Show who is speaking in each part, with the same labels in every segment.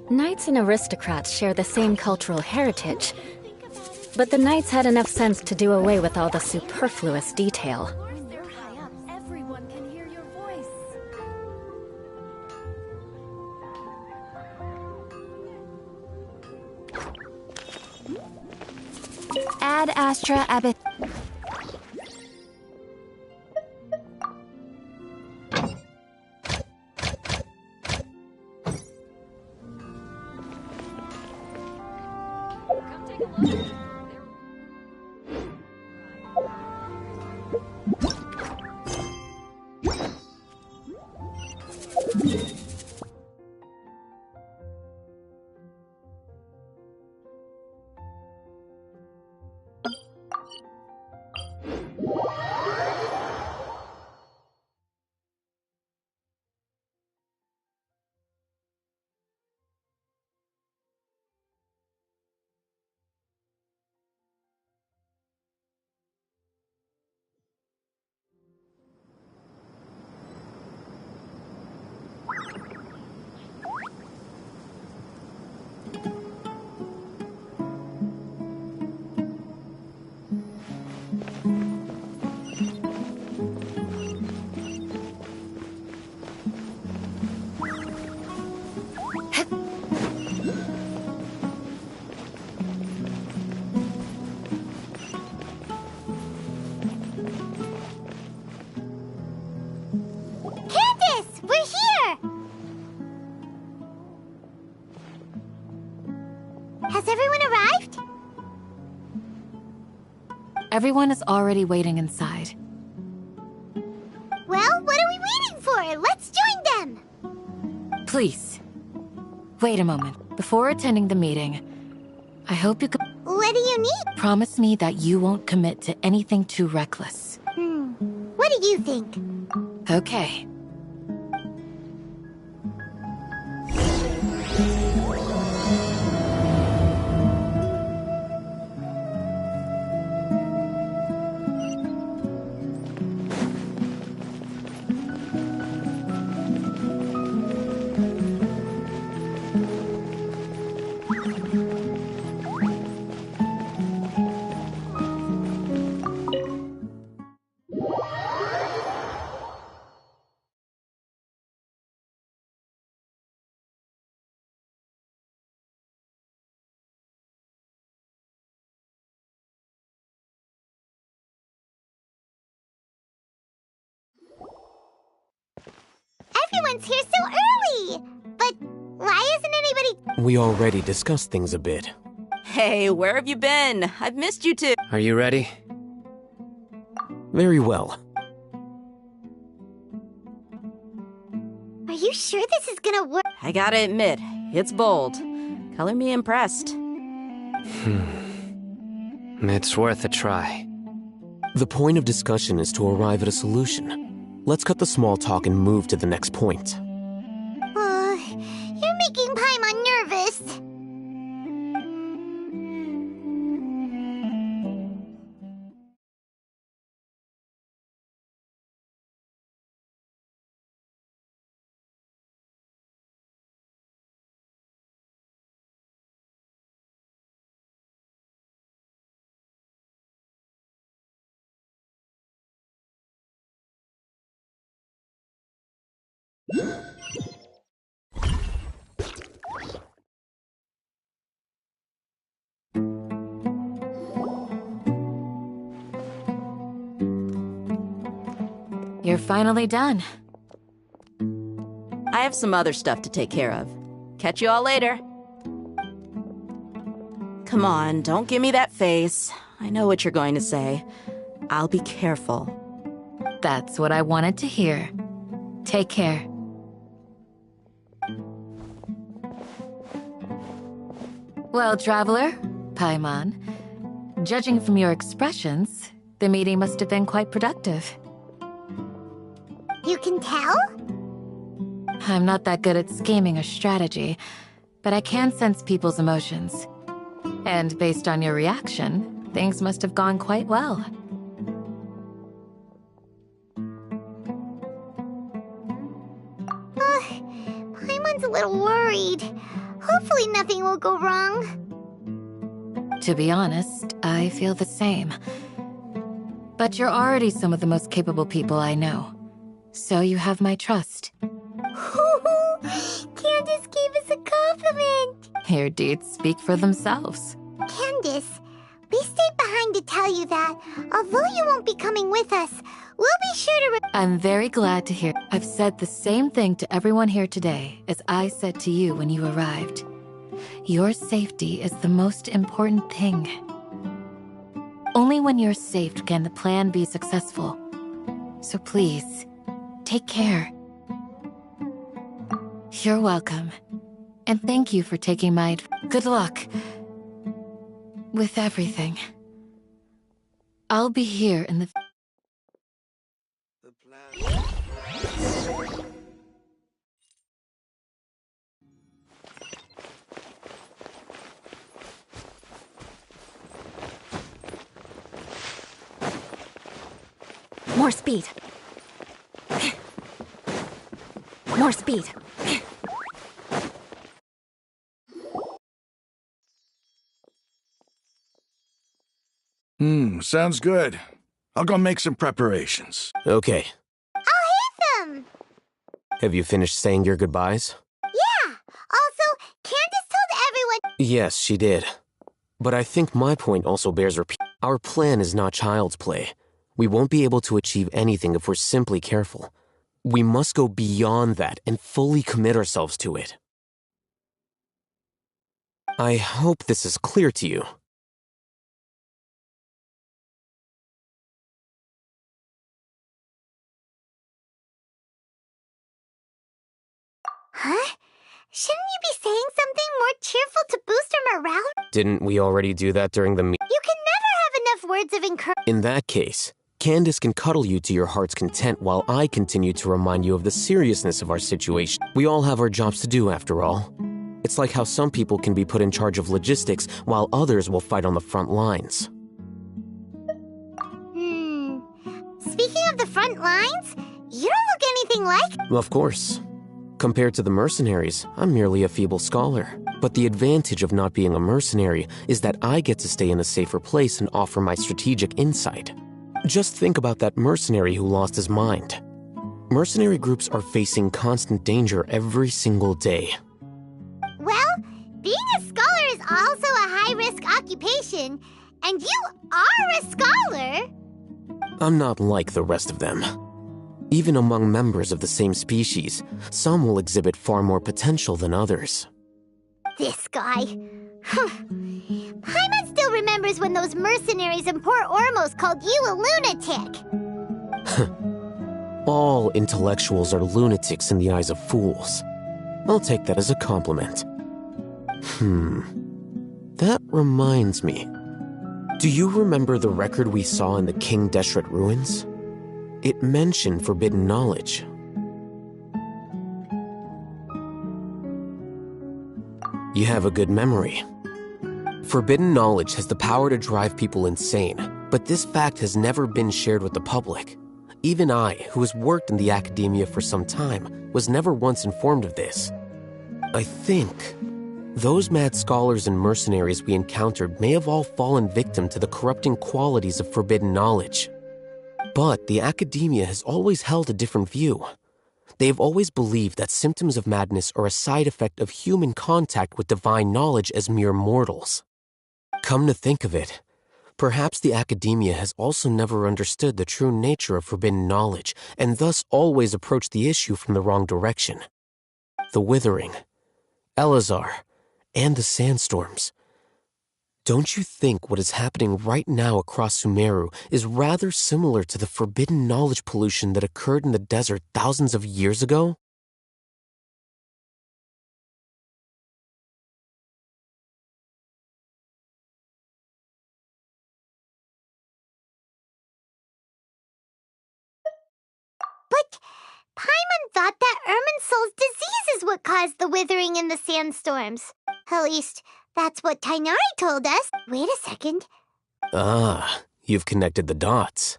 Speaker 1: Knights and aristocrats share the same cultural heritage, but the knights had enough sense to do away with all the superfluous detail. Ad Astra Abbot.
Speaker 2: Has everyone arrived?
Speaker 1: Everyone is already waiting inside.
Speaker 2: Well, what are we waiting for? Let's join them!
Speaker 1: Please, wait a moment. Before attending the meeting, I hope you could...
Speaker 2: What do you need?
Speaker 1: Promise me that you won't commit to anything too reckless.
Speaker 2: What do you think?
Speaker 1: Okay.
Speaker 2: Everyone's here so early! But why isn't anybody...
Speaker 3: We already discussed things a bit.
Speaker 4: Hey, where have you been? I've missed you too.
Speaker 3: Are you ready? Very well.
Speaker 2: Are you sure this is gonna work?
Speaker 4: I gotta admit, it's bold. Color me impressed.
Speaker 5: It's worth a try.
Speaker 3: The point of discussion is to arrive at a solution. Let's cut the small talk and move to the next point.
Speaker 2: You're making Paimon nervous.
Speaker 1: You're finally done.
Speaker 4: I have some other stuff to take care of. Catch you all later. Come on, don't give me that face. I know what you're going to say. I'll be careful.
Speaker 6: That's what I wanted to hear. Take care. Well, Traveler, Paimon, judging from your expressions, the meeting must have been quite productive.
Speaker 2: You can tell?
Speaker 6: I'm not that good at scheming or strategy, but I can sense people's emotions. And based on your reaction, things must have gone quite well.
Speaker 2: Paimon's a little worried. Hopefully nothing will go wrong.
Speaker 6: To be honest, I feel the same. But you're already some of the most capable people I know. So you have my trust.
Speaker 2: Candace gave us a compliment.
Speaker 6: Your deeds speak for themselves.
Speaker 2: Candace, we stayed behind to tell you that, although you won't be coming with us, we'll be sure to
Speaker 6: I'm very glad to hear. I've said the same thing to everyone here today as I said to you when you arrived. Your safety is the most important thing. Only when you're safe can the plan be successful. So please, take care. You're welcome. And thank you for taking my good luck with everything. I'll be here in the
Speaker 1: More speed. More speed.
Speaker 7: Sounds good. I'll go make some preparations.
Speaker 3: Okay.
Speaker 2: I'll hit them.
Speaker 3: Have you finished saying your goodbyes?
Speaker 2: Yeah. Also, Candace told everyone.
Speaker 3: Yes, she did. But I think my point also bears repeat. Our plan is not child's play. We won't be able to achieve anything if we're simply careful. We must go beyond that and fully commit ourselves to it. I hope this is clear to you.
Speaker 2: Huh? Shouldn't you be saying something more cheerful to boost our morale?
Speaker 3: Didn't we already do that during the meeting?
Speaker 2: You can never have enough words of encouragement.
Speaker 3: In that case, Candace can cuddle you to your heart's content while I continue to remind you of the seriousness of our situation. We all have our jobs to do, after all. It's like how some people can be put in charge of logistics while others will fight on the front lines.
Speaker 2: Speaking of the front lines, you don't look anything like...
Speaker 3: Of course. Compared to the mercenaries, I'm merely a feeble scholar. But the advantage of not being a mercenary is that I get to stay in a safer place and offer my strategic insight. Just think about that mercenary who lost his mind. Mercenary groups are facing constant danger every single day.
Speaker 2: Well, being a scholar is also a high-risk occupation, and you are a scholar.
Speaker 3: I'm not like the rest of them. Even among members of the same species, some will exhibit far more potential than others.
Speaker 2: This guy. Paimon still remembers when those mercenaries in Port Ormos called you a lunatic.
Speaker 3: All intellectuals are lunatics in the eyes of fools. I'll take that as a compliment. That reminds me. Do you remember the record we saw in the King Deshret ruins? It mentioned forbidden knowledge. You have a good memory. Forbidden knowledge has the power to drive people insane, but this fact has never been shared with the public. Even I, who has worked in the academia for some time, was never once informed of this. I think those mad scholars and mercenaries we encountered may have all fallen victim to the corrupting qualities of forbidden knowledge. But the academia has always held a different view. They have always believed that symptoms of madness are a side effect of human contact with divine knowledge as mere mortals. Come to think of it, perhaps the academia has also never understood the true nature of forbidden knowledge and thus always approached the issue from the wrong direction. The Withering, Elazar, and the sandstorms. Don't you think what is happening right now across Sumeru is rather similar to the forbidden knowledge pollution that occurred in the desert thousands of years ago?
Speaker 2: But Paimon thought that Irminsul's disease is what caused the withering in the sandstorms. At least, that's what Tainari told us. Wait a second.
Speaker 3: Ah, you've connected the dots.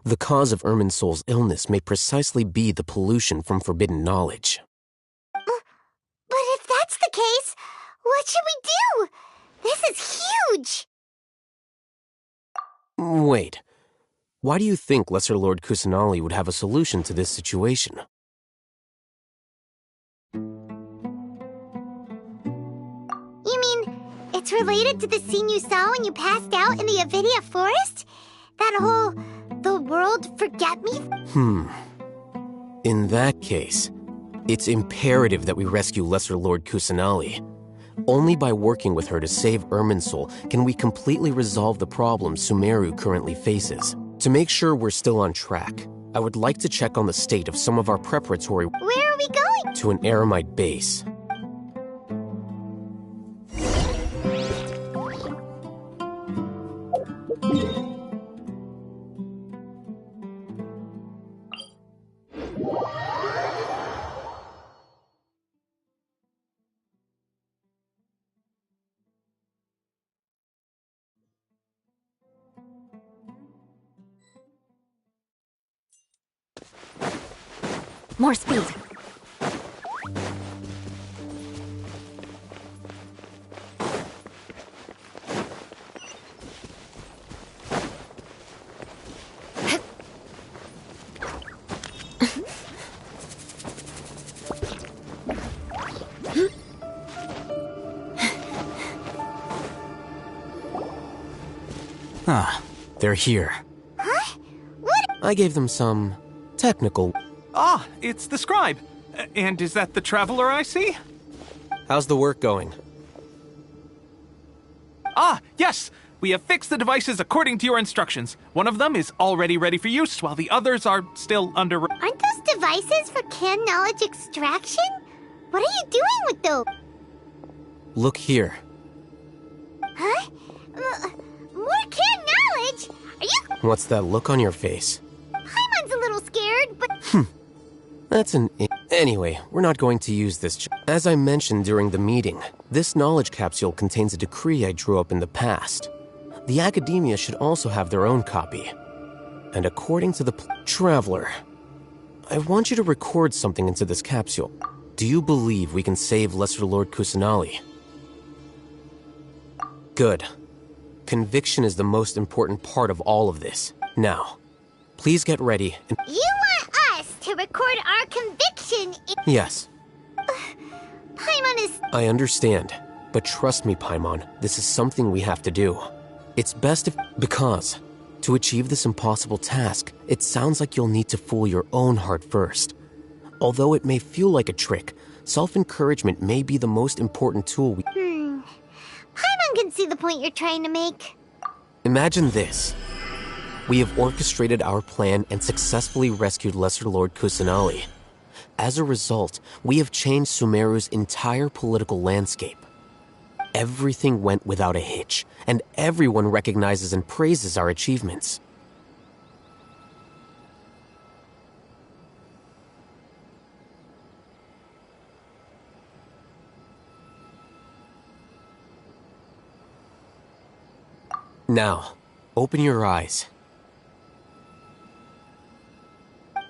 Speaker 3: The cause of Irminsul's illness may precisely be the pollution from forbidden knowledge.
Speaker 2: But if that's the case, what should we do? This is huge!
Speaker 3: Wait. Why do you think Lesser Lord Kusanali would have a solution to this situation?
Speaker 2: You mean, it's related to the scene you saw when you passed out in the Avidia forest? That whole, the world forget me?
Speaker 3: In that case, it's imperative that we rescue Lesser Lord Kusanali. Only by working with her to save Irminsul can we completely resolve the problems Sumeru currently faces. To make sure we're still on track, I would like to check on the state of some of our preparatory...
Speaker 2: Where are we going?
Speaker 3: ...to an Eremite base.
Speaker 1: More speed.
Speaker 3: Ah, they're here.
Speaker 2: Huh? What?
Speaker 3: I gave them some technical...
Speaker 8: Ah, it's the scribe. And is that the traveler I see?
Speaker 3: How's the work going?
Speaker 8: Ah, yes! We have fixed the devices according to your instructions. One of them is already ready for use, while the others are still under...
Speaker 2: Aren't those devices for can knowledge extraction? What are you doing with those?
Speaker 3: Look here.
Speaker 2: Huh? More can knowledge? Are you...
Speaker 3: What's that look on your face?
Speaker 2: Paimon's a little scared, but...
Speaker 3: That's an... Anyway, we're not going to use this... As I mentioned during the meeting, this knowledge capsule contains a decree I drew up in the past. The academia should also have their own copy. And according to the Traveler, I want you to record something into this capsule. Do you believe we can save Lesser Lord Kusanali? Good. Conviction is the most important part of all of this. Now, please get ready and...
Speaker 2: You want us to record our conviction in...
Speaker 3: Yes.
Speaker 2: Paimon is...
Speaker 3: I understand, but trust me, Paimon, this is something we have to do. It's best if... Because, to achieve this impossible task, it sounds like you'll need to fool your own heart first. Although it may feel like a trick, self-encouragement may be the most important tool we...
Speaker 2: Paimon can see the point you're trying to make.
Speaker 3: Imagine this. We have orchestrated our plan and successfully rescued Lesser Lord Kusanali. As a result, we have changed Sumeru's entire political landscape. Everything went without a hitch, and everyone recognizes and praises our achievements. Now, open your eyes.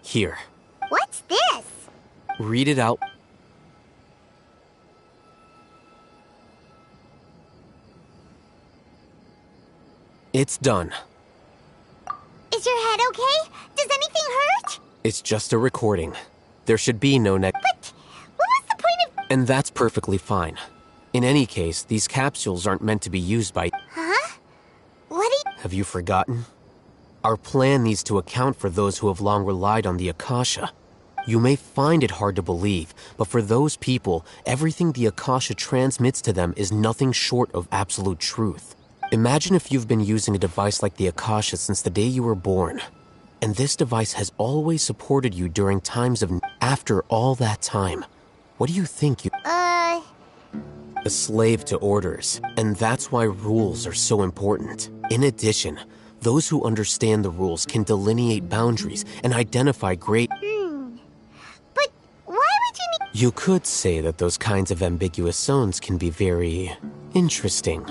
Speaker 3: Here.
Speaker 2: What's this?
Speaker 3: Read it out. It's done.
Speaker 2: Is your head okay? Does anything hurt?
Speaker 3: It's just a recording. There should be no
Speaker 2: But what was the point of...
Speaker 3: And that's perfectly fine. In any case, these capsules aren't meant to be used by...
Speaker 2: Huh? What do you...
Speaker 3: Have you forgotten? Our plan needs to account for those who have long relied on the Akasha. You may find it hard to believe, but for those people, everything the Akasha transmits to them is nothing short of absolute truth. Imagine if you've been using a device like the Akasha since the day you were born, and this device has always supported you during times of... After all that time, what do you think you... A slave to orders, and that's why rules are so important. In addition, those who understand the rules can delineate boundaries and identify great...
Speaker 2: But why would you need...
Speaker 3: You could say that those kinds of ambiguous zones can be very... interesting.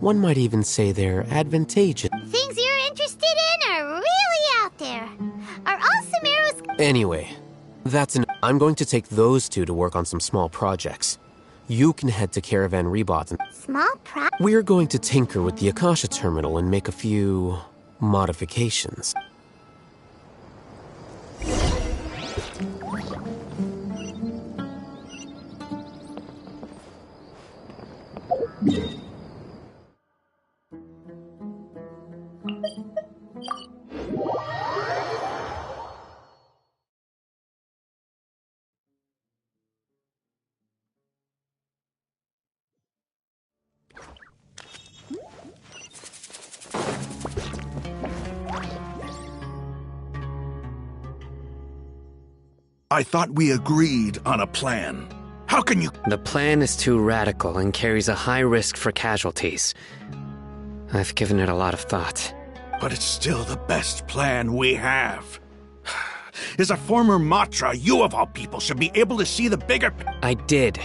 Speaker 3: One might even say they're advantageous.
Speaker 2: Things you're interested in are really out there. Are all Sumeru's...
Speaker 3: Anyway, I'm going to take those two to work on some small projects. You can head to Caravan Rebot and...
Speaker 2: Small
Speaker 3: We're going to tinker with the Akasha terminal and make a few... modifications.
Speaker 7: I thought we agreed on a plan. How can you...
Speaker 5: The plan is too radical and carries a high risk for casualties. I've given it a lot of thought.
Speaker 7: But it's still the best plan we have. As a former Matra, you of all people should be able to see the bigger...
Speaker 5: I did.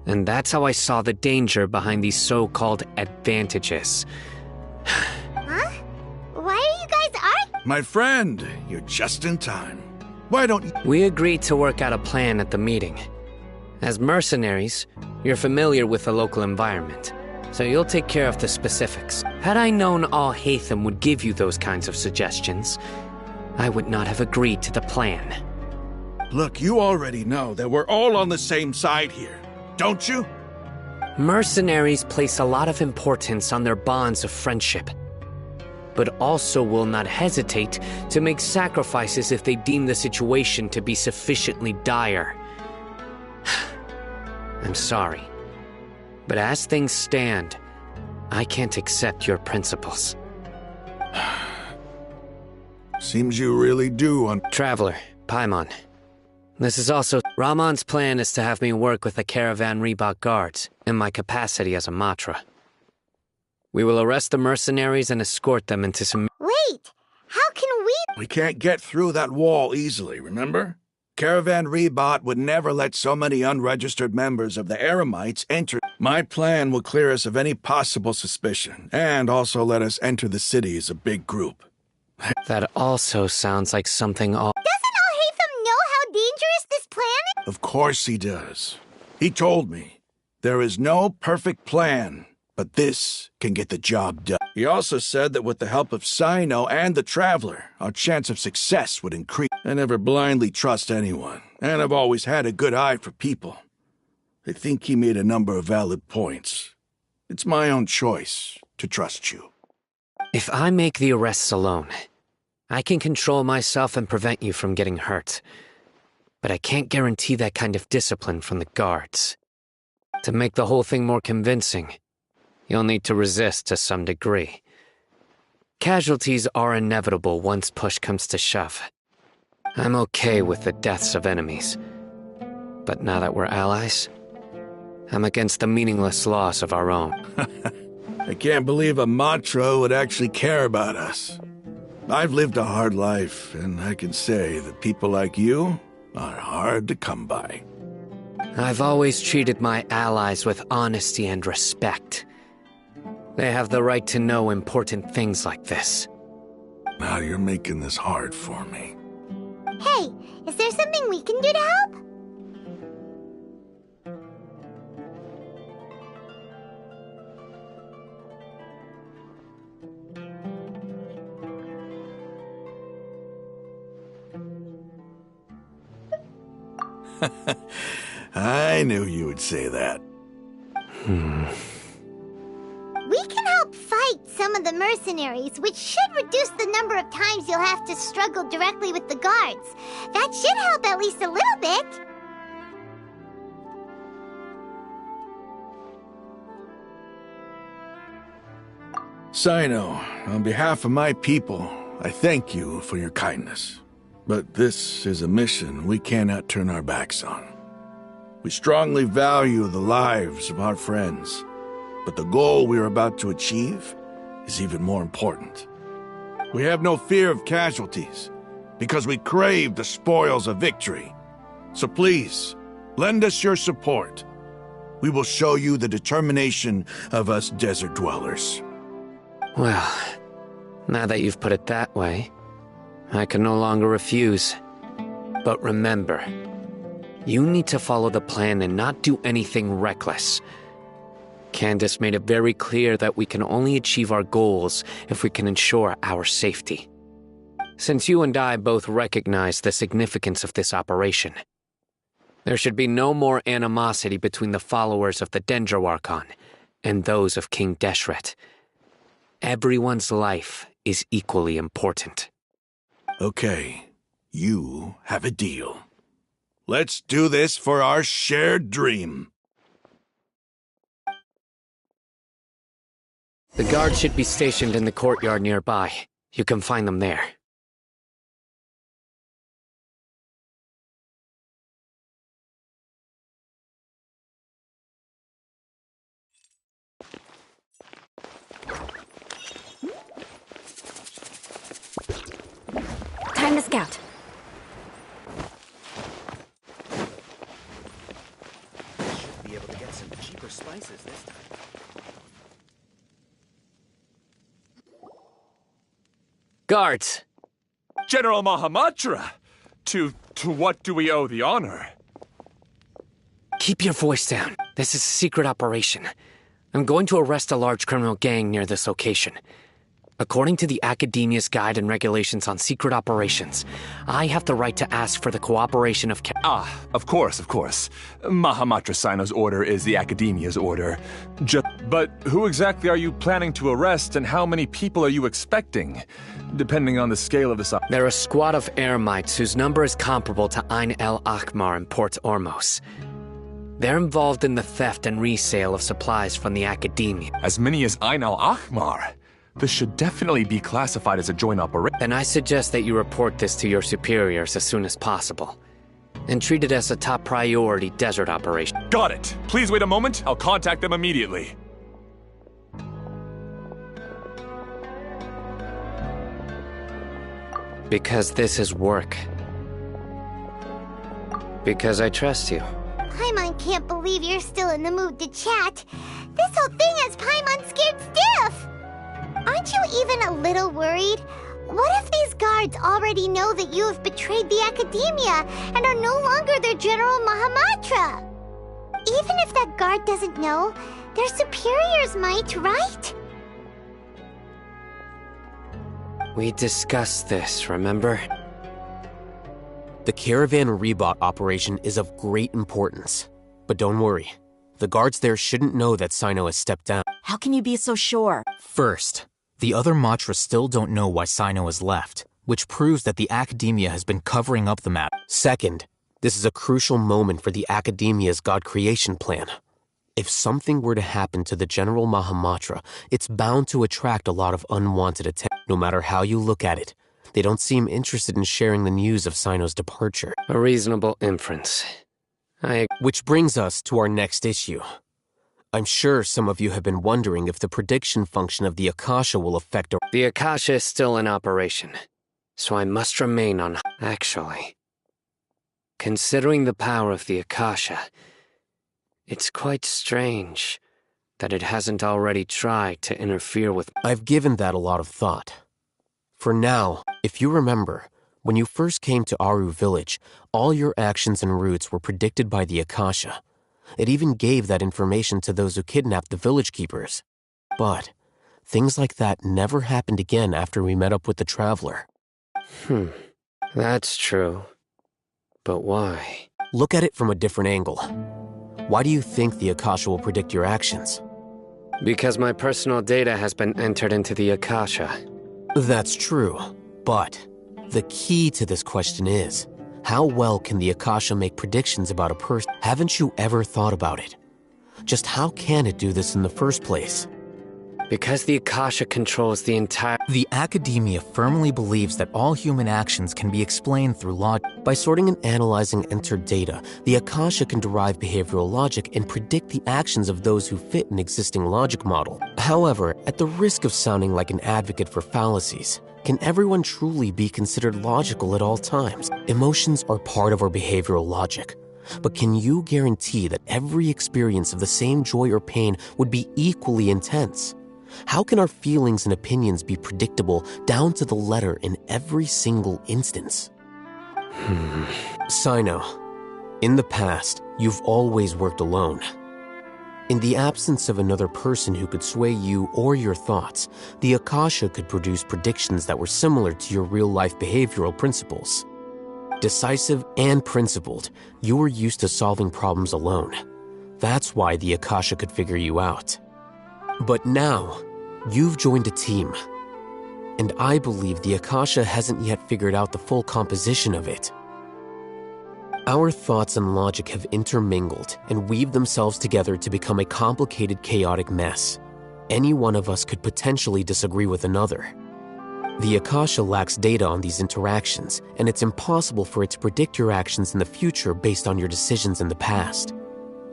Speaker 5: And that's how I saw the danger behind these so-called advantages.
Speaker 2: Huh? Why are you guys arguing?
Speaker 7: My friend, you're just in time. Why don't you...
Speaker 5: We agreed to work out a plan at the meeting. As mercenaries, you're familiar with the local environment, so you'll take care of the specifics. Had I known all Hatham would give you those kinds of suggestions, I would not have agreed to the plan.
Speaker 7: Look, you already know that we're all on the same side here, don't you?
Speaker 5: Mercenaries place a lot of importance on their bonds of friendship, but also will not hesitate to make sacrifices if they deem the situation to be sufficiently dire. I'm sorry, but as things stand, I can't accept your principles.
Speaker 7: Seems you really do
Speaker 5: Traveler, Paimon. This is also... Ramon's plan is to have me work with the Caravan Rebot guards in my capacity as a Matra. We will arrest the mercenaries and escort them into some...
Speaker 2: Wait, how can we...
Speaker 7: We can't get through that wall easily, remember? Caravan Rebot would never let so many unregistered members of the Eremites enter. My plan will clear us of any possible suspicion, and also let us enter the city as a big group.
Speaker 5: That also sounds like something all...
Speaker 2: Doesn't Al-Haytham know how dangerous this plan is?
Speaker 7: Of course he does. He told me, there is no perfect plan, but this can get the job done. He also said that with the help of Sino and the Traveler, our chance of success would increase. I never blindly trust anyone, and I've always had a good eye for people. I think he made a number of valid points. It's my own choice to trust you.
Speaker 5: If I make the arrests alone, I can control myself and prevent you from getting hurt. But I can't guarantee that kind of discipline from the guards. To make the whole thing more convincing, you'll need to resist to some degree. Casualties are inevitable once push comes to shove. I'm okay with the deaths of enemies. But now that we're allies, I'm against the meaningless loss of our own.
Speaker 7: I can't believe a Matra would actually care about us. I've lived a hard life, and I can say that people like you are hard to come by.
Speaker 5: I've always treated my allies with honesty and respect. They have the right to know important things like this.
Speaker 7: Now you're making this hard for me.
Speaker 2: Hey, is there something we can do to help?
Speaker 7: I knew you would say that.
Speaker 2: We can help fight some of the mercenaries things, which should reduce the number of times you'll have to struggle directly with the guards. That should help at least a little bit.
Speaker 7: Sino, on behalf of my people, I thank you for your kindness. But this is a mission we cannot turn our backs on. We strongly value the lives of our friends, but the goal we are about to achieve is even more important. We have no fear of casualties, because we crave the spoils of victory. So please, lend us your support. We will show you the determination of us desert dwellers.
Speaker 5: Well, now that you've put it that way, I can no longer refuse. But remember, you need to follow the plan and not do anything reckless. Candace made it very clear that we can only achieve our goals if we can ensure our safety. Since you and I both recognize the significance of this operation, there should be no more animosity between the followers of the Dendroarchon and those of King Deshret. Everyone's life is equally important.
Speaker 7: Okay, you have a deal. Let's do this for our shared dream.
Speaker 5: The guards should be stationed in the courtyard nearby. You can find them there.
Speaker 1: Time to scout.
Speaker 9: Should be able to get some cheaper spices this time.
Speaker 5: Guards!
Speaker 10: General Mahamatra! To what do we owe the honor?
Speaker 5: Keep your voice down. This is a secret operation. I'm going to arrest a large criminal gang near this location. According to the Academia's Guide and Regulations on Secret Operations, I have the right to ask for the cooperation of
Speaker 10: Of course. Mahamatra Sino's order is the Academia's order. But who exactly are you planning to arrest, and how many people are you expecting? Depending on the scale of this
Speaker 5: They're a squad of Eremites whose number is comparable to Ain el Akhmar in Port Ormos. They're involved in the theft and resale of supplies from the Academia.
Speaker 10: As many as Ain al Akhmar? This should definitely be classified as a joint operation.
Speaker 5: Then I suggest that you report this to your superiors as soon as possible, and treat it as a top priority desert operation.
Speaker 10: Got it! Please wait a moment, I'll contact them immediately.
Speaker 5: Because this is work. Because I trust you.
Speaker 2: Paimon can't believe you're still in the mood to chat. This whole thing has Paimon scared stiff. Aren't you even a little worried? What if these guards already know that you have betrayed the Academia and are no longer their General Mahamatra? Even if that guard doesn't know, their superiors might, right?
Speaker 5: We discussed this, remember?
Speaker 3: The Caravan Rebot operation is of great importance. But don't worry, the guards there shouldn't know that Sino has stepped down.
Speaker 4: How can you be so sure?
Speaker 11: First, the other Matra still don't know why Sino has left, which proves that the Academia has been covering up the matter.
Speaker 3: Second, this is a crucial moment for the Academia's God creation plan. If something were to happen to the General Mahamatra, it's bound to attract a lot of unwanted attention. No matter how you look at it, they don't seem interested in sharing the news of Sino's departure.
Speaker 5: A reasonable inference.
Speaker 3: Which brings us to our next issue. I'm sure some of you have been wondering if the prediction function of the Akasha will affect...
Speaker 5: The Akasha is still in operation, so I must remain on... Actually, considering the power of the Akasha, it's quite strange that it hasn't already tried to interfere with...
Speaker 3: I've given that a lot of thought. For now, if you remember, when you first came to Aru Village, all your actions and routes were predicted by the Akasha. It even gave that information to those who kidnapped the village keepers. But things like that never happened again after we met up with the Traveler.
Speaker 5: That's true. But why?
Speaker 3: Look at it from a different angle. Why do you think the Akasha will predict your actions?
Speaker 5: Because my personal data has been entered into the Akasha.
Speaker 3: That's true, but the key to this question is, how well can the Akasha make predictions about a person? Haven't you ever thought about it? Just how can it do this in the first place?
Speaker 5: Because the Akasha controls the entire...
Speaker 11: The academia firmly believes that all human actions can be explained through logic.
Speaker 3: By sorting and analyzing entered data, the Akasha can derive behavioral logic and predict the actions of those who fit an existing logic model. However, at the risk of sounding like an advocate for fallacies, can everyone truly be considered logical at all times? Emotions are part of our behavioral logic. But can you guarantee that every experience of the same joy or pain would be equally intense? How can our feelings and opinions be predictable down to the letter in every single instance? Sino, in the past, you've always worked alone. In the absence of another person who could sway you or your thoughts, the Akasha could produce predictions that were similar to your real-life behavioral principles. Decisive and principled, you were used to solving problems alone. That's why the Akasha could figure you out. But now, you've joined a team. And I believe the Akasha hasn't yet figured out the full composition of it. Our thoughts and logic have intermingled and weaved themselves together to become a complicated, chaotic mess. Any one of us could potentially disagree with another. The Akasha lacks data on these interactions, and it's impossible for it to predict your actions in the future based on your decisions in the past.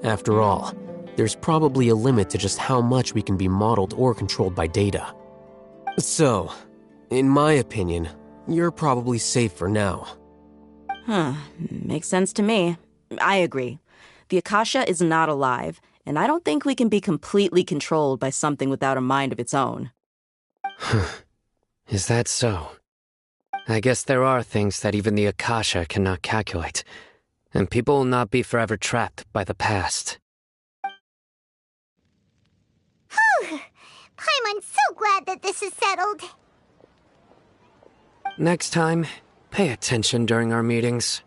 Speaker 3: After all, there's probably a limit to just how much we can be modeled or controlled by data. So, in my opinion, you're probably safe for now.
Speaker 4: Makes sense to me. I agree. The Akasha is not alive, and I don't think we can be completely controlled by something without a mind of its own.
Speaker 5: Is that so? I guess there are things that even the Akasha cannot calculate, and people will not be forever trapped by the past.
Speaker 2: Paimon's so glad that this is settled.
Speaker 5: Next time, pay attention during our meetings.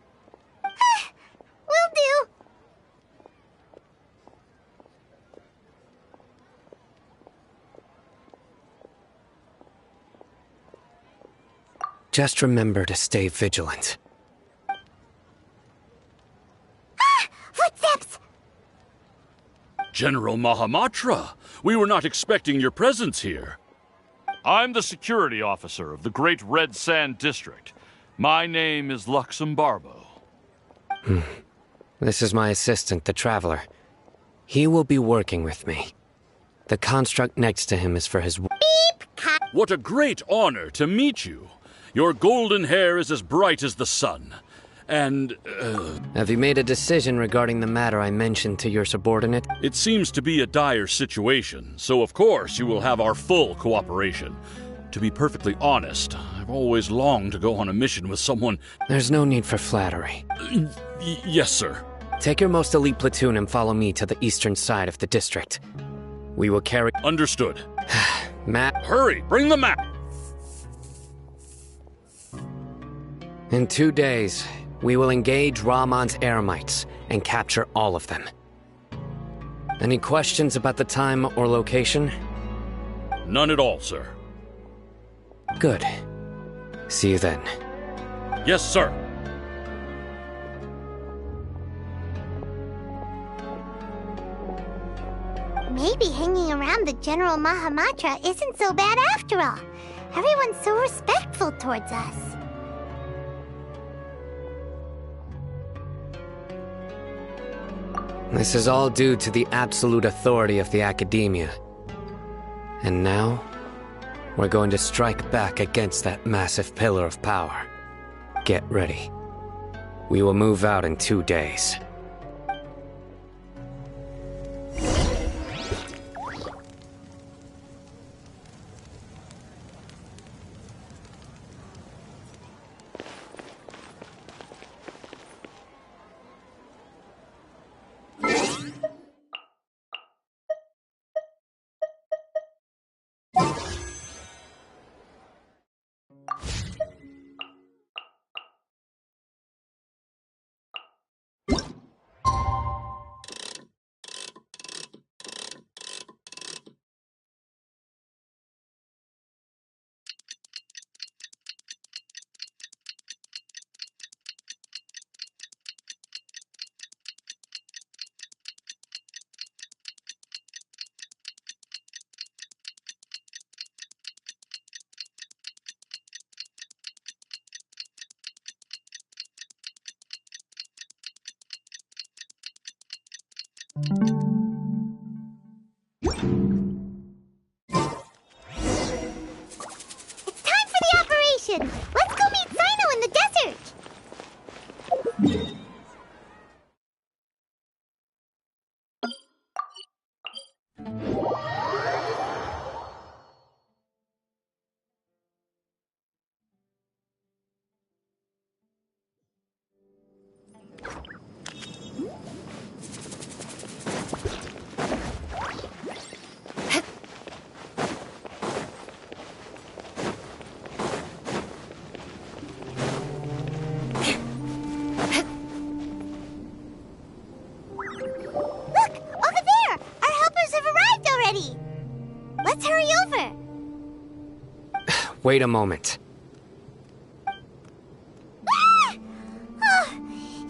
Speaker 2: Will do.
Speaker 5: Just remember to stay vigilant.
Speaker 2: Footsteps!
Speaker 12: General Mahamatra, we were not expecting your presence here. I'm the security officer of the Great Red Sand District. My name is Luxembarbo.
Speaker 5: This is my assistant, the Traveler. He will be working with me. The construct next to him is for his...
Speaker 2: Beep!
Speaker 12: What a great honor to meet you. Your golden hair is as bright as the sun. And,
Speaker 5: Have you made a decision regarding the matter I mentioned to your subordinate?
Speaker 12: It seems to be a dire situation, so of course you will have our full cooperation. To be perfectly honest, I've always longed to go on a mission with someone...
Speaker 5: There's no need for flattery.
Speaker 12: Yes, sir.
Speaker 5: Take your most elite platoon and follow me to the eastern side of the district. We will carry...
Speaker 12: Understood.
Speaker 5: Map.
Speaker 12: Hurry, bring the map!
Speaker 5: In 2 days, we will engage Rahman's Eremites and capture all of them. Any questions about the time or location?
Speaker 12: None at all, sir.
Speaker 5: Good. See you then.
Speaker 12: Yes, sir.
Speaker 2: Maybe hanging around the General Mahamatra isn't so bad after all. Everyone's so respectful towards us.
Speaker 5: This is all due to the absolute authority of the Academia. And now, we're going to strike back against that massive pillar of power. Get ready. We will move out in 2 days.
Speaker 2: mission. Let's go meet Sino in the desert. Let's hurry over.
Speaker 5: Wait a moment.
Speaker 2: Ah! Oh,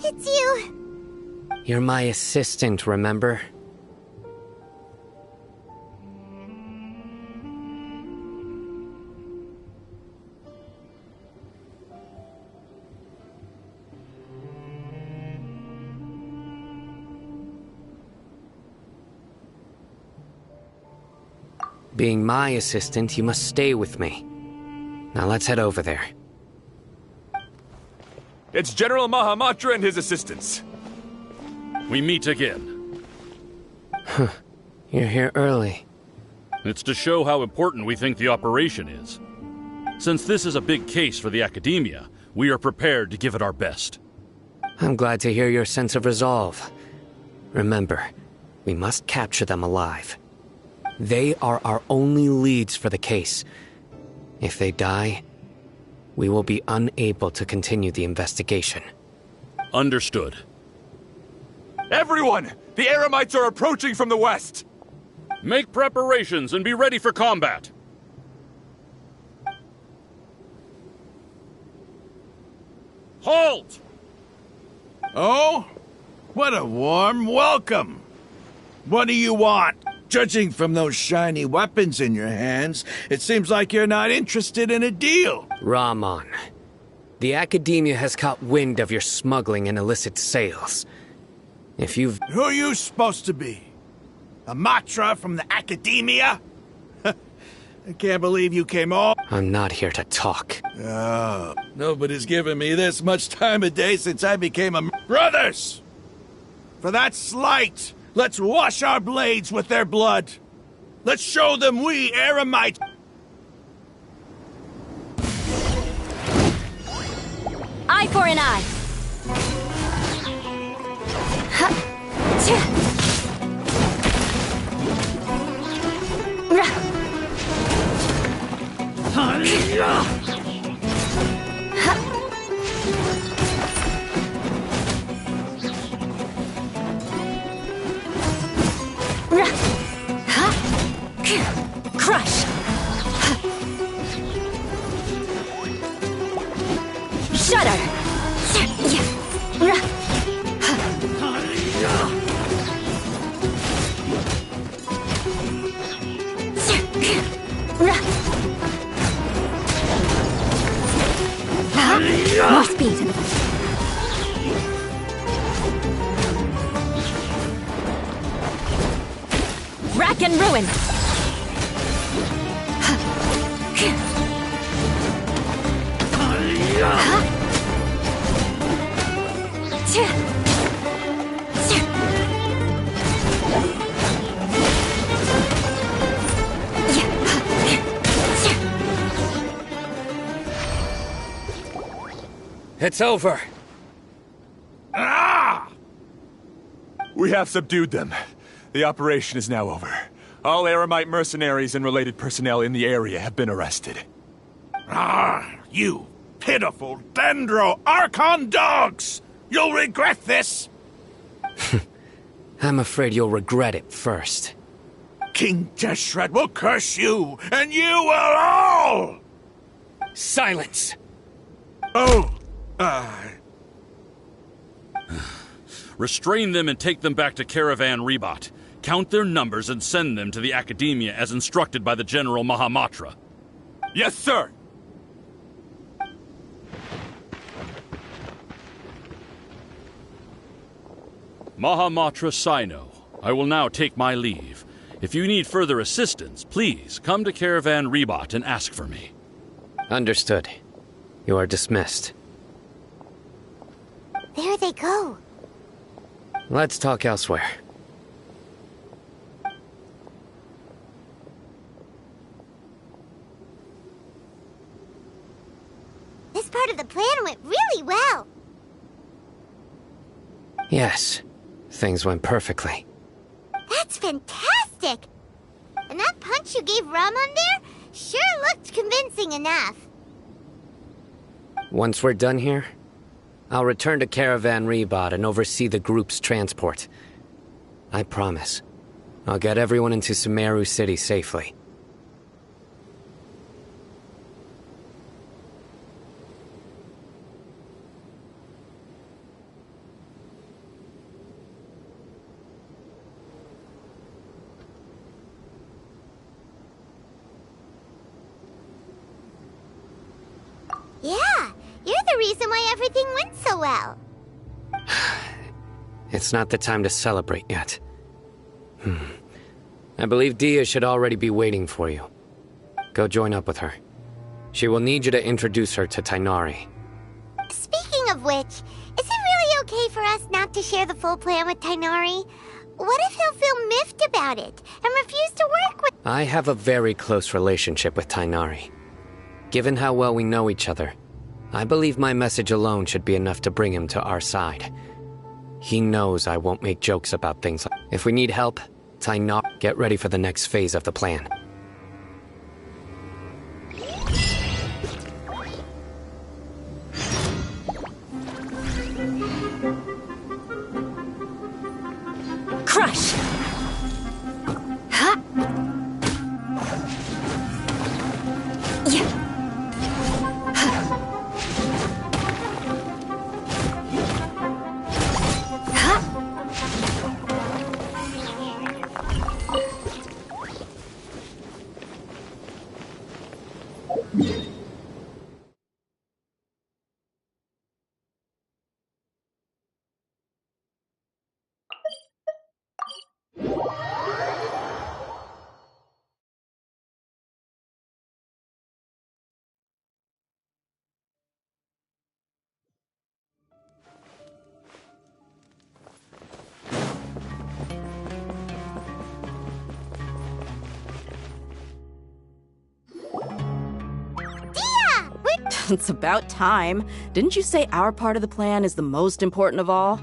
Speaker 2: it's you.
Speaker 5: You're my assistant, remember? Being my assistant, you must stay with me. Now let's head over there.
Speaker 10: It's General Mahamatra and his assistants.
Speaker 12: We meet again.
Speaker 5: You're here early.
Speaker 12: It's to show how important we think the operation is. Since this is a big case for the Academia, we are prepared to give it our best.
Speaker 5: I'm glad to hear your sense of resolve. Remember, we must capture them alive. They are our only leads for the case. If they die, we will be unable to continue the investigation.
Speaker 12: Understood.
Speaker 10: Everyone! The Eremites are approaching from the west!
Speaker 12: Make preparations and be ready for combat. Halt!
Speaker 7: Oh? What a warm welcome! What do you want? Judging from those shiny weapons in your hands, it seems like you're not interested in a deal.
Speaker 5: Rahman, the Academia has caught wind of your smuggling and illicit sales. If you've...
Speaker 7: Who are you supposed to be? A Matra from the Academia? I can't believe you came all...
Speaker 5: I'm not here to talk.
Speaker 7: Oh, nobody's given me this much time of day since I became a... Brothers! For that slight, let's wash our blades with their blood. Let's show them we Eremites...
Speaker 1: Eye for an eye. Crush. Shudder. More speed. Rack and ruin.
Speaker 5: It's over.
Speaker 7: Ah!
Speaker 10: We have subdued them. The operation is now over. All Eremite mercenaries and related personnel in the area have been arrested.
Speaker 7: Ah, you pitiful Dendro Archon dogs! You'll regret this!
Speaker 5: I'm afraid you'll regret it first.
Speaker 7: King Deshret will curse you, and you will all!
Speaker 5: Silence!
Speaker 7: Oh,
Speaker 12: Restrain them and take them back to Caravan Rebot. Count their numbers and send them to the Academia as instructed by the General Mahamatra.
Speaker 10: Yes, sir!
Speaker 12: Mahamatra Sino, I will now take my leave. If you need further assistance, please come to Caravan Rebot and ask for me.
Speaker 5: Understood. You are dismissed.
Speaker 2: There they go.
Speaker 5: Let's talk elsewhere.
Speaker 2: This part of the plan went really well.
Speaker 5: Yes, things went perfectly.
Speaker 2: That's fantastic! And that punch you gave Ramon there sure looked convincing enough.
Speaker 5: Once we're done here, I'll return to Caravan Rebot and oversee the group's transport. I promise. I'll get everyone into Sumeru City safely.
Speaker 2: Yeah, you're the reason why everything went so well.
Speaker 5: It's not the time to celebrate yet. I believe Dia should already be waiting for you. Go join up with her. She will need you to introduce her to Tainari.
Speaker 2: Speaking of which, is it really okay for us not to share the full plan with Tainari? What if he'll feel miffed about it and refuse to work with—
Speaker 5: I have a very close relationship with Tainari. Given how well we know each other, I believe my message alone should be enough to bring him to our side. He knows I won't make jokes about things. If we need help, Tainari, get ready for the next phase of the plan.
Speaker 1: Crush! Ha! Yeah!
Speaker 4: It's about time. Didn't you say our part of the plan is the most important of all?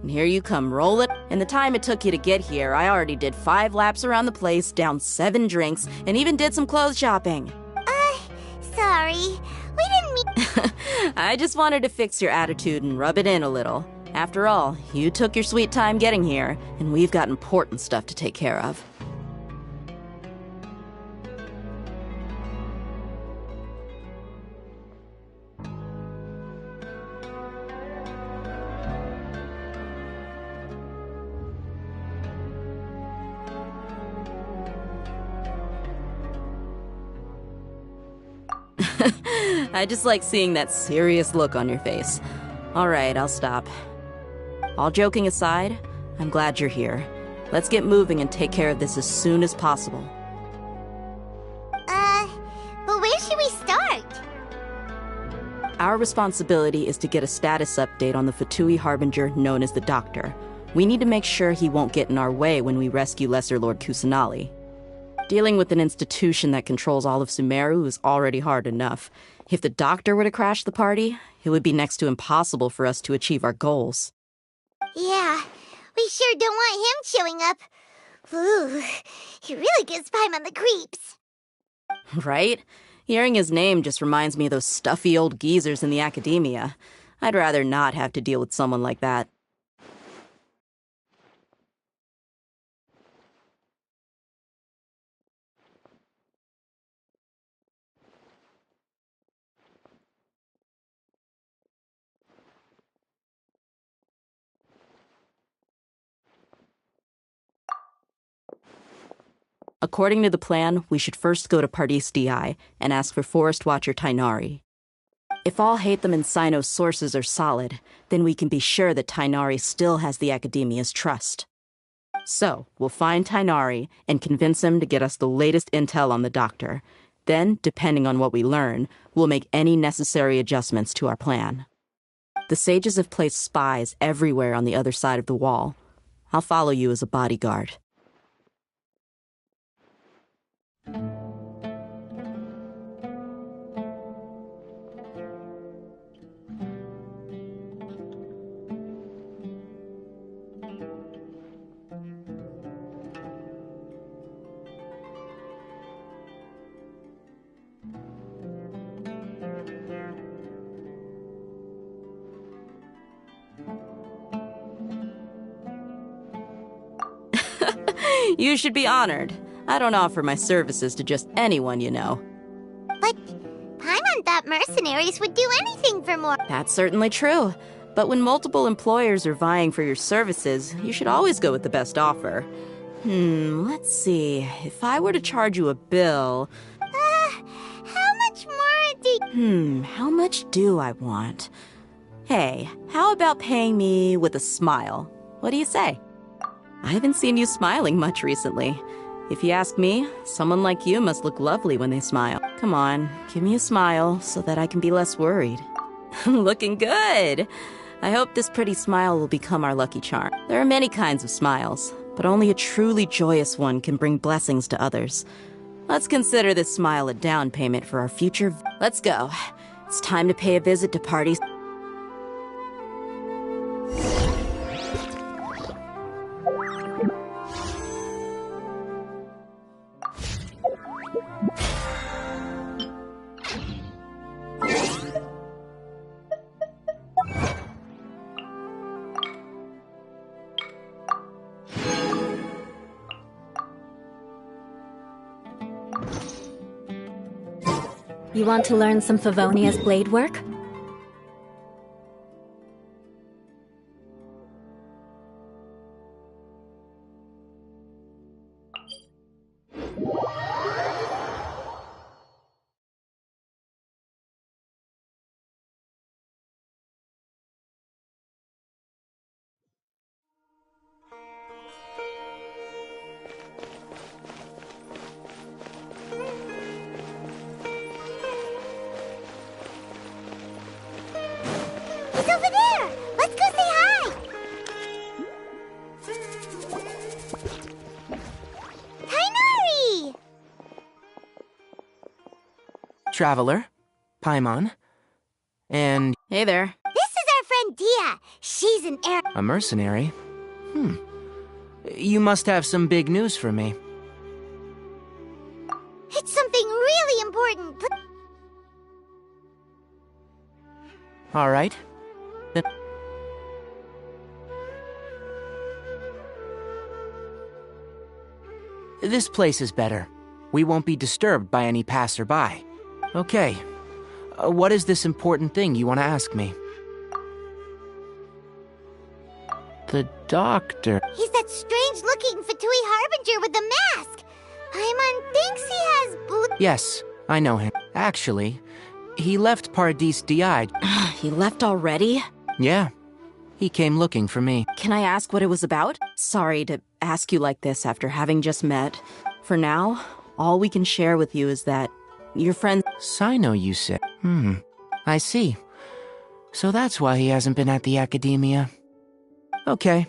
Speaker 4: And here you come, roll it. In the time it took you to get here, I already did 5 laps around the place, downed 7 drinks, and even did some clothes shopping.
Speaker 2: Sorry. We didn't mean—
Speaker 4: I just wanted to fix your attitude and rub it in a little. After all, you took your sweet time getting here, and we've got important stuff to take care of. I just like seeing that serious look on your face. Alright, I'll stop. All joking aside, I'm glad you're here. Let's get moving and take care of this as soon as possible.
Speaker 2: But where should we start?
Speaker 4: Our responsibility is to get a status update on the Fatui Harbinger known as the Doctor. We need to make sure he won't get in our way when we rescue Lesser Lord Kusanali. Dealing with an institution that controls all of Sumeru is already hard enough. If the Doctor were to crash the party, it would be next to impossible for us to achieve our goals.
Speaker 2: Yeah, we sure don't want him showing up. Ooh, he really gives Paimon the creeps.
Speaker 4: Right? Hearing his name just reminds me of those stuffy old geezers in the academia. I'd rather not have to deal with someone like that. According to the plan, we should first go to Pardis DI and ask for Forest Watcher Tainari. If all Hatham and Sino's sources are solid, then we can be sure that Tainari still has the Academia's trust. So, we'll find Tainari and convince him to get us the latest intel on the Doctor. Then, depending on what we learn, we'll make any necessary adjustments to our plan. The sages have placed spies everywhere on the other side of the wall. I'll follow you as a bodyguard. You should be honored. I don't offer my services to just anyone, you know.
Speaker 2: But Paimon thought mercenaries would do anything for more.
Speaker 4: That's certainly true. But when multiple employers are vying for your services, you should always go with the best offer. Let's see. If I were to charge you a bill...
Speaker 2: How much more
Speaker 4: how much do I want? Hey, how about paying me with a smile? What do you say? I haven't seen you smiling much recently. If you ask me, someone like you must look lovely when they smile. Come on, give me a smile so that I can be less worried. Looking good! I hope this pretty smile will become our lucky charm. There are many kinds of smiles, but only a truly joyous one can bring blessings to others. Let's consider this smile a down payment for our future. Let's go. It's time to pay a visit to parties.
Speaker 1: You want to learn some Favonia's blade work?
Speaker 13: Traveler, Paimon, and...
Speaker 4: Hey there.
Speaker 2: This is our friend Dia. She's an heir.
Speaker 13: A mercenary? You must have some big news for me.
Speaker 2: It's something really important.
Speaker 13: All right. This place is better. We won't be disturbed by any passerby. Okay. What is this important thing you want to ask me? The doctor.
Speaker 2: He's that strange-looking Fatui Harbinger with the mask. Paimon thinks he has blue...
Speaker 13: Yes, I know him. Actually, he left Paradis Di.
Speaker 4: He left already?
Speaker 13: Yeah. He came looking for me.
Speaker 4: Can I ask what it was about? Sorry to ask you like this after having just met. For now, all we can share with you is that your friend...
Speaker 13: Sino, you said. I see. So that's why he hasn't been at the academia. Okay.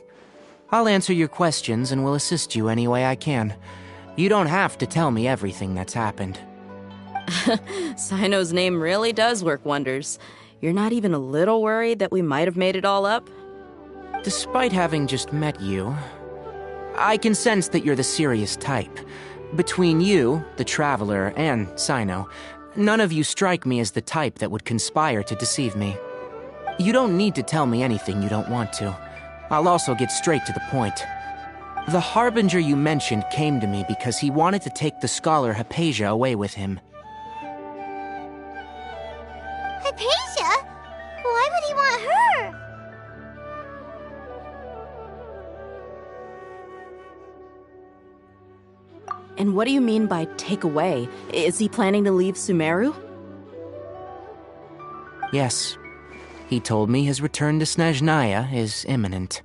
Speaker 13: I'll answer your questions and will assist you any way I can. You don't have to tell me everything that's happened.
Speaker 4: Sino's name really does work wonders. You're not even a little worried that we might have made it all up?
Speaker 13: Despite having just met you, I can sense that you're the serious type. Between you, the Traveler, and Sino, none of you strike me as the type that would conspire to deceive me. You don't need to tell me anything you don't want to. I'll also get straight to the point. The Harbinger you mentioned came to me because he wanted to take the scholar Hypatia away with him.
Speaker 2: Hypatia? Why would he want her?
Speaker 4: And what do you mean by take away? Is he planning to leave Sumeru?
Speaker 13: Yes. He told me his return to Snezhnaya is imminent.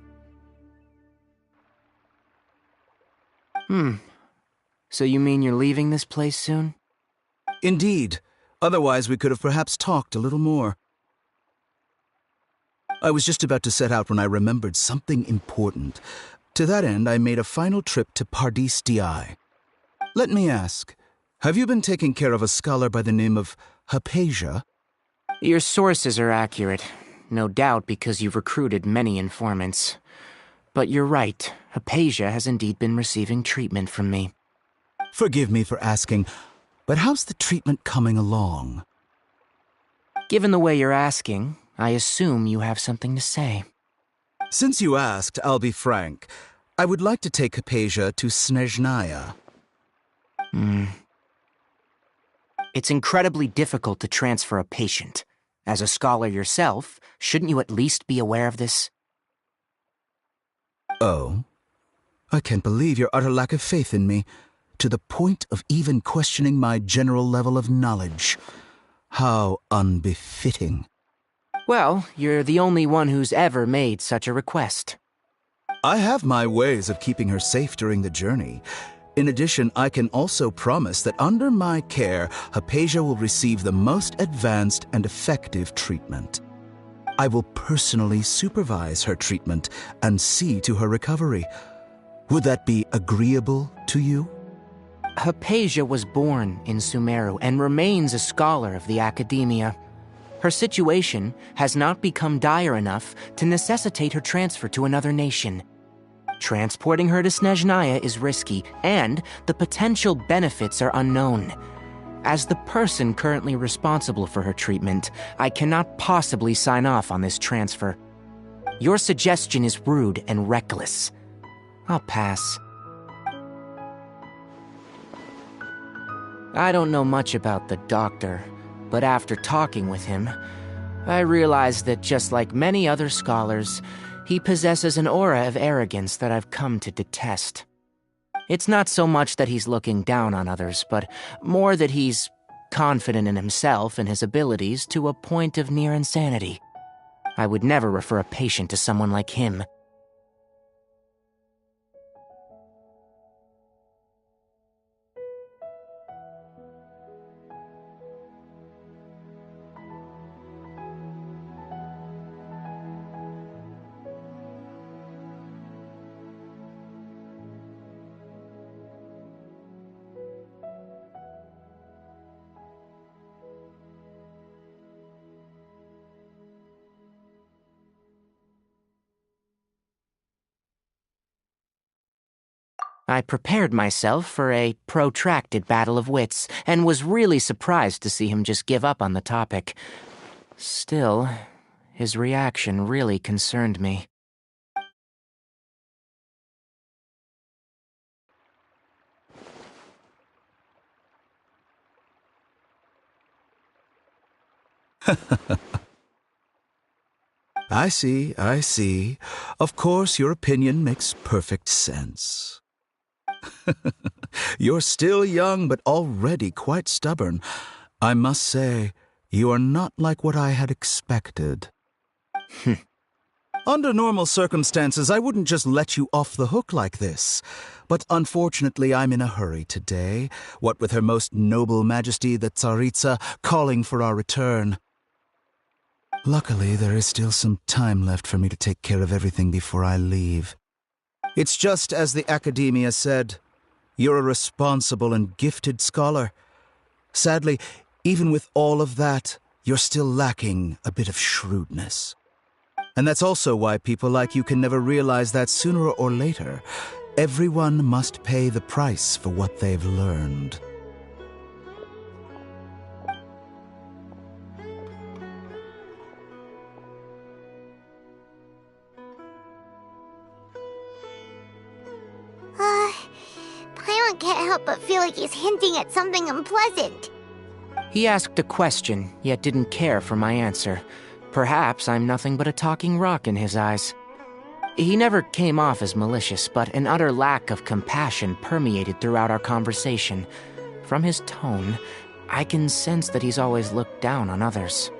Speaker 13: So you mean you're leaving this place soon?
Speaker 14: Indeed. Otherwise, we could have perhaps talked a little more. I was just about to set out when I remembered something important. To that end, I made a final trip to Pardis Di. Let me ask, have you been taking care of a scholar by the name of Hypatia?
Speaker 13: Your sources are accurate, no doubt because you've recruited many informants. But you're right, Hypatia has indeed been receiving treatment from me.
Speaker 14: Forgive me for asking, but how's the treatment coming along?
Speaker 13: Given the way you're asking, I assume you have something to say.
Speaker 14: Since you asked, I'll be frank. I would like to take Hypatia to Snezhnaya.
Speaker 13: It's incredibly difficult to transfer a patient. As a scholar yourself, shouldn't you at least be aware of this?
Speaker 14: Oh? I can't believe your utter lack of faith in me, to the point of even questioning my general level of knowledge. How unbefitting.
Speaker 13: Well, you're the only one who's ever made such a request.
Speaker 14: I have my ways of keeping her safe during the journey. In addition, I can also promise that under my care, Hypatia will receive the most advanced and effective treatment. I will personally supervise her treatment and see to her recovery. Would that be agreeable to you?
Speaker 13: Hypatia was born in Sumeru and remains a scholar of the academia. Her situation has not become dire enough to necessitate her transfer to another nation. Transporting her to Snezhnaya is risky, and the potential benefits are unknown. As the person currently responsible for her treatment, I cannot possibly sign off on this transfer. Your suggestion is rude and reckless. I'll pass. I don't know much about the doctor, but after talking with him, I realized that just like many other scholars, he possesses an aura of arrogance that I've come to detest. It's not so much that he's looking down on others, but more that he's confident in himself and his abilities to a point of near insanity. I would never refer a patient to someone like him. I prepared myself for a protracted battle of wits, and was really surprised to see him just give up on the topic. Still, his reaction really concerned me.
Speaker 14: I see. Of course, your opinion makes perfect sense. You're still young, but already quite stubborn. I must say, you are not like what I had expected. Under normal circumstances, I wouldn't just let you off the hook like this. But unfortunately, I'm in a hurry today, what with Her Most Noble Majesty the Tsaritsa calling for our return. Luckily, there is still some time left for me to take care of everything before I leave. It's just as the Academia said, you're a responsible and gifted scholar. Sadly, even with all of that, you're still lacking a bit of shrewdness. And that's also why people like you can never realize that sooner or later, everyone must pay the price for what they've learned.
Speaker 2: Paimon can't help but feel like he's hinting at something unpleasant.
Speaker 13: He asked a question, yet didn't care for my answer. Perhaps I'm nothing but a talking rock in his eyes. He never came off as malicious, but an utter lack of compassion permeated throughout our conversation. From his tone, I can sense that he's always looked down on others.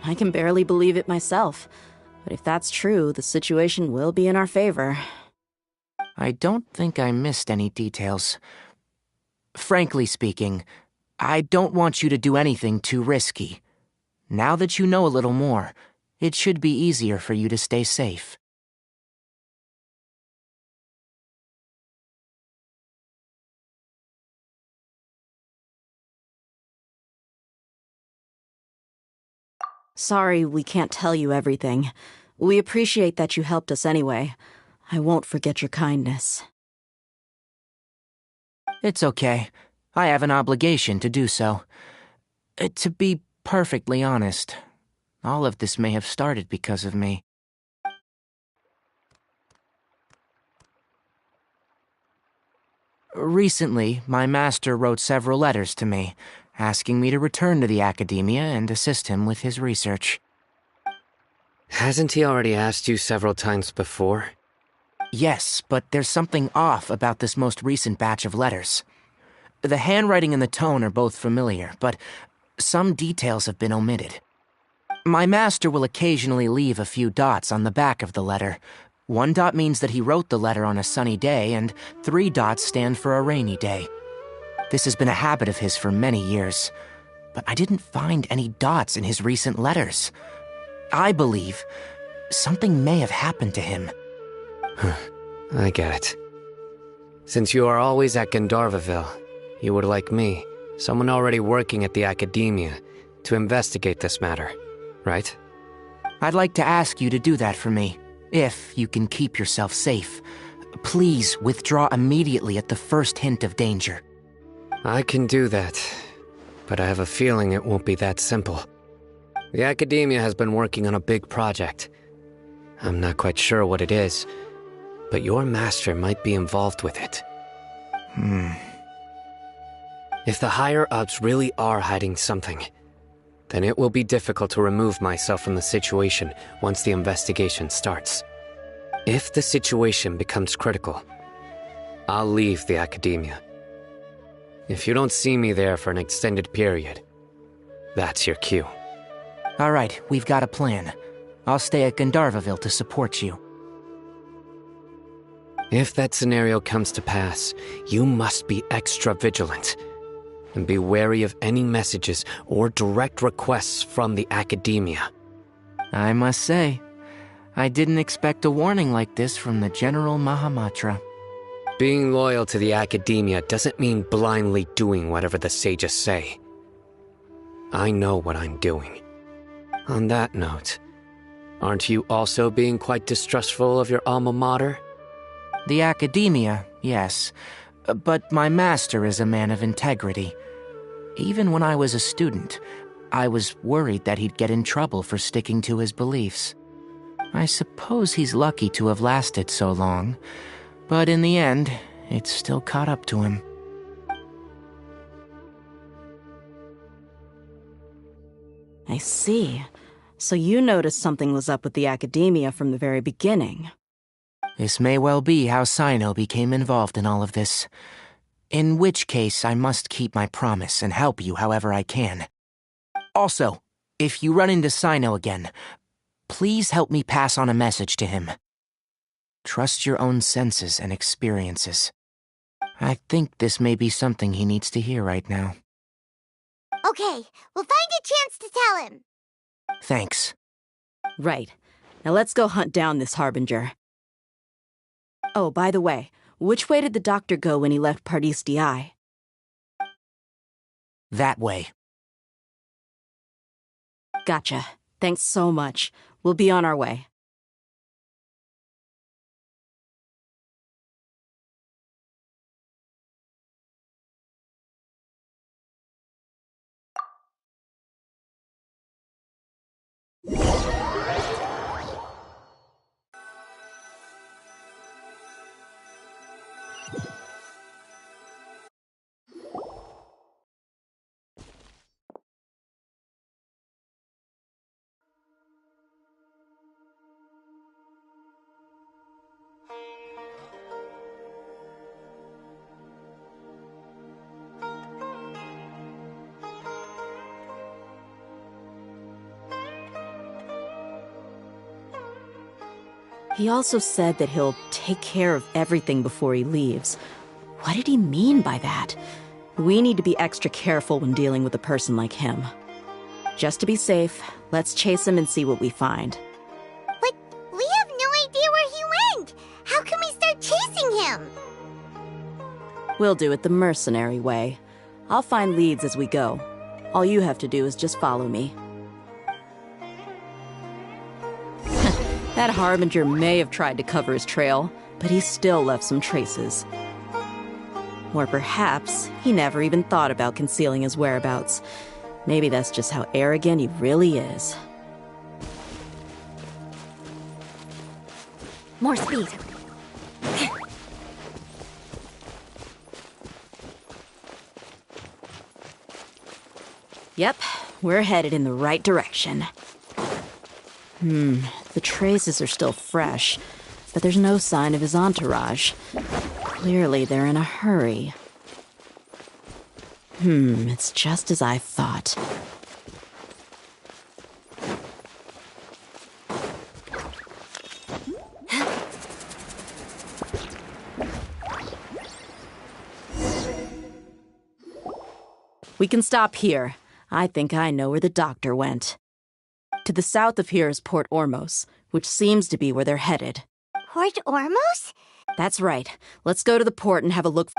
Speaker 4: I can barely believe it myself. But if that's true, the situation will be in our favor.
Speaker 13: I don't think I missed any details. Frankly speaking, I don't want you to do anything too risky. Now that you know a little more, it should be easier for you to stay safe.
Speaker 4: Sorry we can't tell you everything. We appreciate that you helped us anyway. I won't forget your kindness.
Speaker 13: It's okay. I have an obligation to do so. To be perfectly honest, all of this may have started because of me. Recently, my master wrote several letters to me, asking me to return to the academia and assist him with his research.
Speaker 5: Hasn't he already asked you several times before?
Speaker 13: Yes, but there's something off about this most recent batch of letters. The handwriting and the tone are both familiar, but some details have been omitted. My master will occasionally leave a few dots on the back of the letter. 1 dot means that he wrote the letter on a sunny day, and 3 dots stand for a rainy day. This has been a habit of his for many years, but I didn't find any dots in his recent letters. I believe something may have happened to him.
Speaker 5: I get it. Since you are always at Gandharvaville, you would like me, someone already working at the academia, to investigate this matter, right?
Speaker 13: I'd like to ask you to do that for me, if you can keep yourself safe. Please withdraw immediately at the first hint of danger.
Speaker 5: I can do that, but I have a feeling it won't be that simple. The academia has been working on a big project. I'm not quite sure what it is, but your master might be involved with it. If the higher-ups really are hiding something, then it will be difficult to remove myself from the situation once the investigation starts. If the situation becomes critical, I'll leave the academia. If you don't see me there for an extended period, that's your cue.
Speaker 13: All right, we've got a plan. I'll stay at Gandharvaville to support you.
Speaker 5: If that scenario comes to pass, you must be extra vigilant. And be wary of any messages or direct requests from the academia.
Speaker 13: I must say, I didn't expect a warning like this from the General Mahamatra.
Speaker 5: Being loyal to the academia doesn't mean blindly doing whatever the sages say. I know what I'm doing. On that note, aren't you also being quite distrustful of your alma mater?
Speaker 13: The academia, yes. But my master is a man of integrity. Even when I was a student, I was worried that he'd get in trouble for sticking to his beliefs. I suppose he's lucky to have lasted so long, but in the end, it's still caught up to him.
Speaker 4: I see. So you noticed something was up with the academia from the very beginning.
Speaker 13: This may well be how Sino became involved in all of this. In which case, I must keep my promise and help you however I can. Also, if you run into Sino again, please help me pass on a message to him. Trust your own senses and experiences. I think this may be something he needs to hear right now.
Speaker 2: Okay, we'll find a chance to tell him.
Speaker 13: Thanks.
Speaker 4: Right. Now let's go hunt down this Harbinger. Oh, by the way, which way did the doctor go when he left Pardis Di?
Speaker 13: That way.
Speaker 4: Gotcha. Thanks so much. We'll be on our way. He also said that he'll take care of everything before he leaves. What did he mean by that? We need to be extra careful when dealing with a person like him. Just to be safe, let's chase him and see what we find.
Speaker 2: But we have no idea where he went! How can we start chasing him?
Speaker 4: We'll do it the mercenary way. I'll find leads as we go. All you have to do is just follow me. That Harbinger may have tried to cover his trail, but he still left some traces. Or perhaps he never even thought about concealing his whereabouts. Maybe that's just how arrogant he really is.
Speaker 1: More speed.
Speaker 4: Yep, we're headed in the right direction. The traces are still fresh, but there's no sign of his entourage. Clearly they're in a hurry. It's just as I thought. We can stop here. I think I know where the doctor went. To the south of here is Port Ormos, which seems to be where they're headed.
Speaker 2: Port Ormos?
Speaker 4: That's right. Let's go to the port and have a look.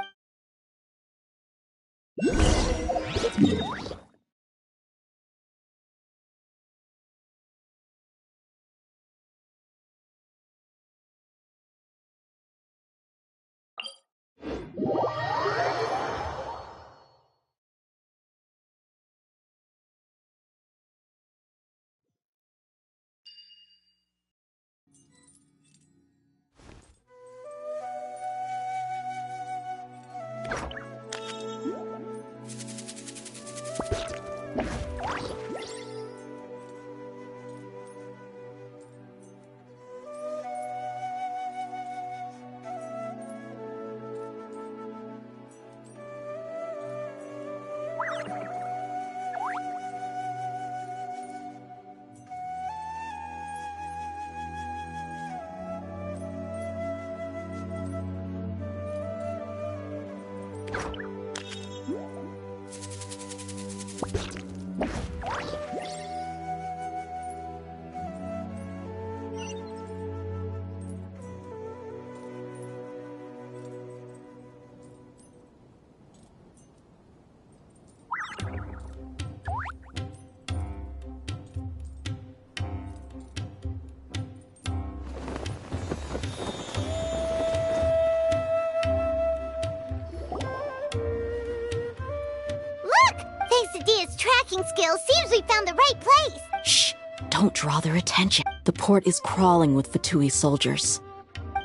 Speaker 2: Tracking skills, seems we found the right place.
Speaker 4: Shh! Don't draw their attention. The port is crawling with Fatui soldiers.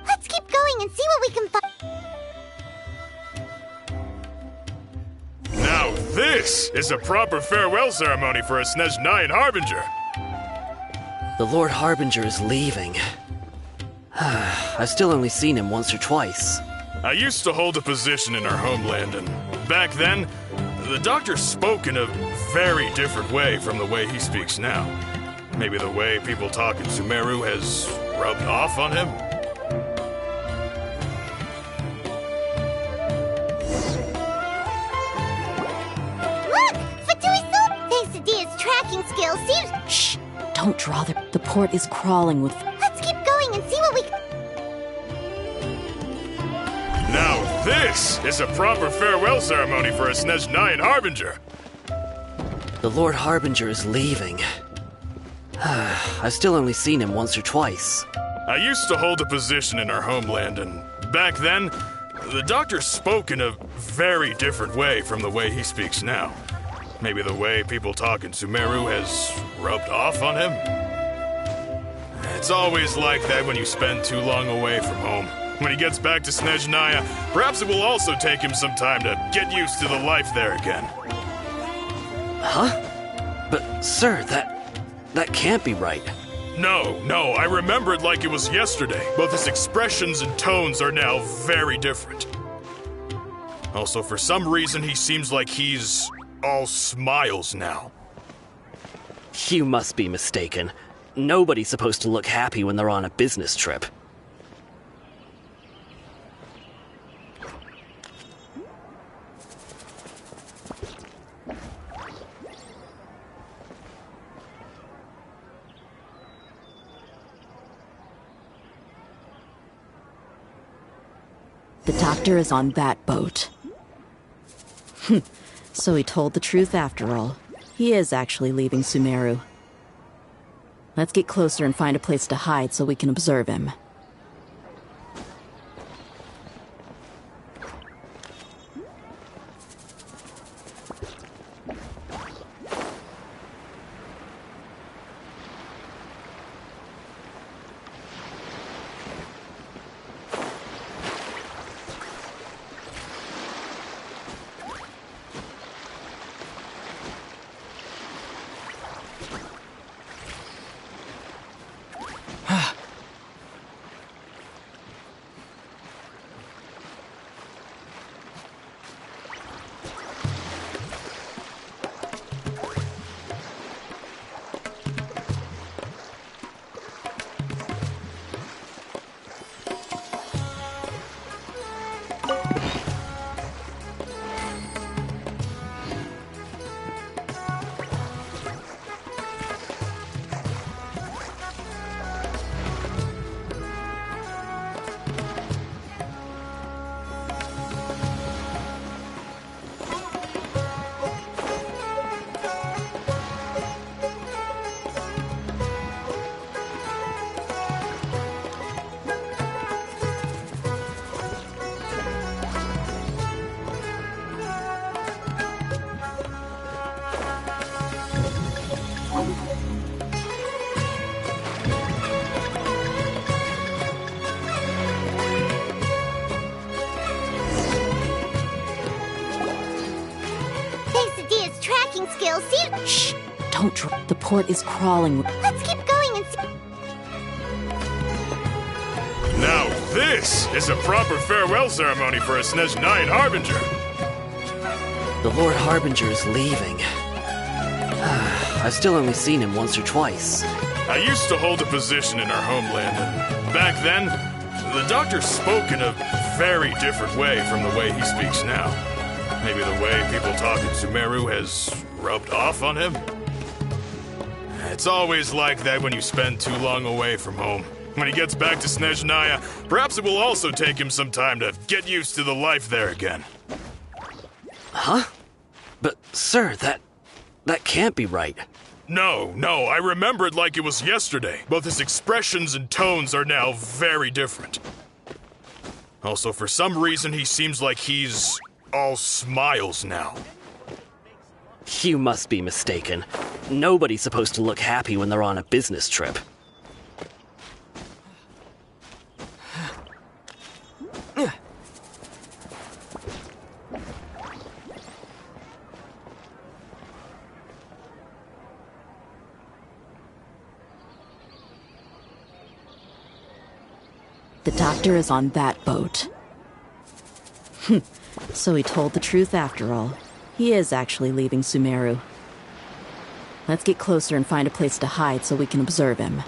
Speaker 2: Let's keep going and see what we can find.
Speaker 15: Now this is a proper farewell ceremony for a Snezhnayan Harbinger.
Speaker 16: The Lord Harbinger is leaving. I've still only seen him once or twice.
Speaker 15: I used to hold a position in our homeland, and back then, the doctor spoke in a very different way from the way he speaks now. Maybe the way people talk in Sumeru has rubbed off on him?
Speaker 2: Look! Fatui thanks to Dia's tracking skills, seems...
Speaker 4: Shh! Don't draw the port is crawling with...
Speaker 2: Let's keep going and see what we...
Speaker 15: Now this is a proper farewell ceremony for a Snezhnayan Harbinger.
Speaker 16: The Lord Harbinger is leaving. I've still only seen him once or twice.
Speaker 15: I used to hold a position in our homeland, and back then, the doctor spoke in a very different way from the way he speaks now. Maybe the way people talk in Sumeru has rubbed off on him? It's always like that when you spend too long away from home. When he gets back to Snezhnaya, perhaps it will also take him some time to get used to the life there again.
Speaker 16: Huh? But, sir, that can't be right.
Speaker 15: No, I remember it like it was yesterday, but his expressions and tones are now very different. Also, for some reason, he seems like he's all smiles now.
Speaker 16: You must be mistaken. Nobody's supposed to look happy when they're on a business trip.
Speaker 4: The doctor is on that boat. So he told the truth after all. He is actually leaving Sumeru. Let's get closer and find a place to hide so we can observe him. Shh! Don't drop. The port is crawling.
Speaker 2: Let's keep going and see.
Speaker 15: Now this is a proper farewell ceremony for a Snezhnayan Harbinger.
Speaker 16: The Lord Harbinger is leaving. I've still only seen him once or twice.
Speaker 15: I used to hold a position in our homeland, and back then, the doctor spoke in a very different way from the way he speaks now. Maybe the way people talk in Sumeru has rubbed off on him? It's always like that when you spend too long away from home. When he gets back to Snezhnaya, perhaps it will also take him some time to get used to the life there again.
Speaker 16: Huh? But, sir, that can't be right.
Speaker 15: No, I remember it like it was yesterday. Both his expressions and tones are now very different. Also, for some reason, he seems like he's all smiles now.
Speaker 16: You must be mistaken. Nobody's supposed to look happy when they're on a business trip.
Speaker 4: The doctor is on that boat. So he told the truth after all. He is actually leaving Sumeru. Let's get closer and find a place to hide so we can observe him.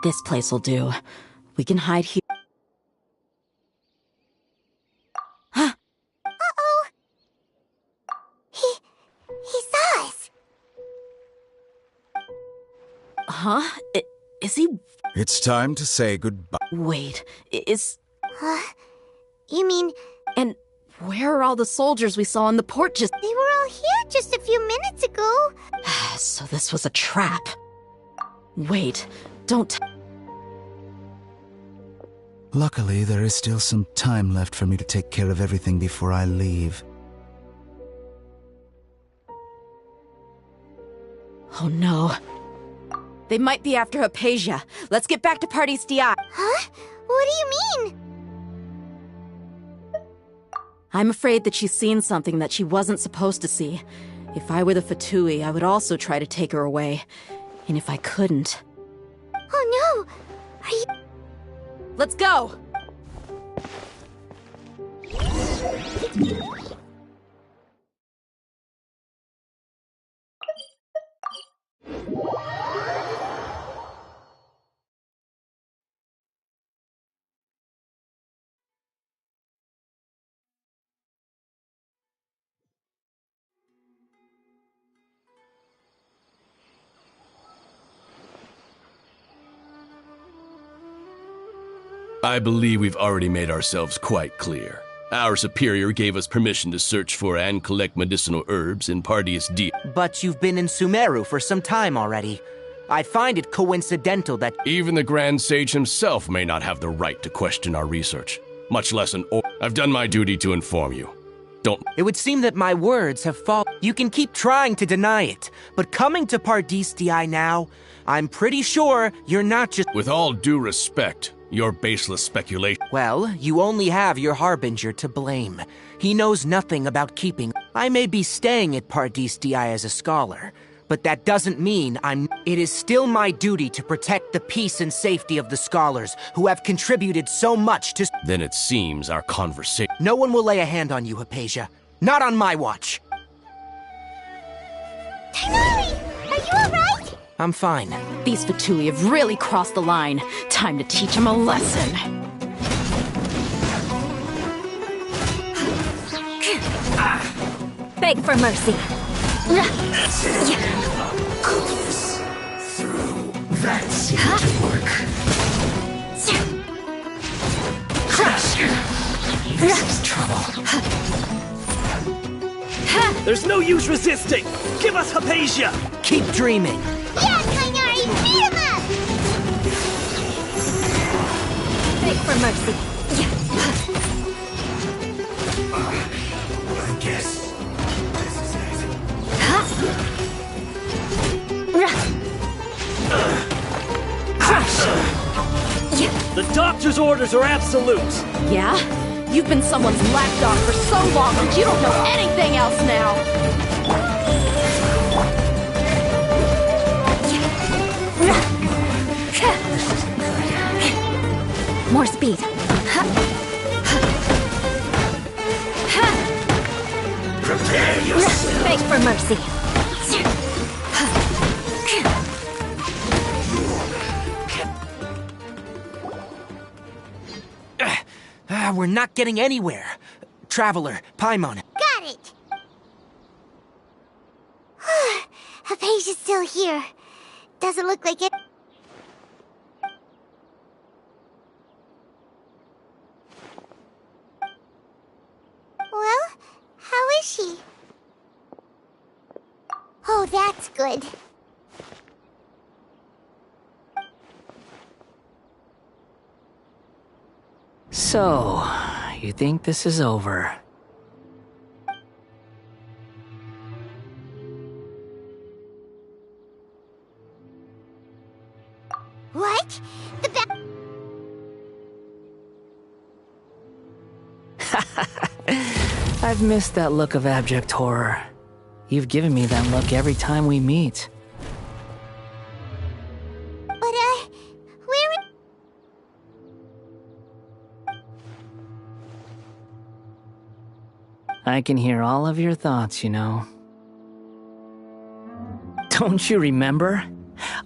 Speaker 4: This place'll do. We can hide here.
Speaker 2: Uh-oh! He saw us!
Speaker 4: Huh? Is he...
Speaker 14: It's time to say goodbye.
Speaker 4: Wait, is...
Speaker 2: You mean...
Speaker 4: And where are all the soldiers we saw in the port just...
Speaker 2: They were all here just a few minutes ago.
Speaker 4: So this was a trap. Wait, don't...
Speaker 14: Luckily, there is still some time left for me to take care of everything before I leave.
Speaker 4: Oh no. They might be after Hypatia. Let's get back to Party's DI.
Speaker 2: Huh? What do you mean?
Speaker 4: I'm afraid that she's seen something that she wasn't supposed to see. If I were the Fatui, I would also try to take her away. And if I couldn't...
Speaker 2: Oh no! Are you...
Speaker 4: Let's go!
Speaker 17: I believe we've already made ourselves quite clear. Our superior gave us permission to search for and collect medicinal herbs in Pardeus D.
Speaker 13: But you've been in Sumeru for some time already. I find it coincidental that...
Speaker 17: Even the Grand Sage himself may not have the right to question our research, much less an I've done my duty to inform you. Don't...
Speaker 13: It would seem that my words have fallen. You can keep trying to deny it, but coming to Pardeus DI now, I'm pretty sure you're not just...
Speaker 17: With all due respect, your baseless speculation...
Speaker 13: Well, you only have your Harbinger to blame. He knows nothing about keeping... I may be staying at Pardeus DI as a scholar, but that doesn't mean I'm... It is still my duty to protect the peace and safety of the scholars who have contributed so much to...
Speaker 17: Then it seems our conversation...
Speaker 13: No one will lay a hand on you, Hypatia. Not on my watch.
Speaker 2: Tighnari! Are you alright?
Speaker 13: I'm fine.
Speaker 4: These Fatui have really crossed the line. Time to teach them a lesson.
Speaker 1: Beg for mercy.
Speaker 18: That seemed to work.
Speaker 1: Crush!
Speaker 18: This is trouble.
Speaker 19: There's no use resisting! Give us Hypatia!
Speaker 13: Keep dreaming!
Speaker 2: Yeah, Tighnari! Beat him up!
Speaker 1: Beg for mercy.
Speaker 18: I guess this is it.
Speaker 1: Crush!
Speaker 19: The doctor's orders are absolute!
Speaker 4: Yeah? You've been someone's lapdog for so long that you don't know anything else now!
Speaker 1: More speed.
Speaker 18: Prepare yourself.
Speaker 1: Beg for mercy.
Speaker 13: We're not getting anywhere. Traveler, Paimon.
Speaker 2: Got it! Hypatia's still here. Doesn't look like it. Well, how is she? Oh, that's good.
Speaker 5: So, you think this is over?
Speaker 2: What?
Speaker 5: I've missed that look of abject horror. You've given me that look every time we meet.
Speaker 2: But, where...
Speaker 5: I can hear all of your thoughts, you know. Don't you remember?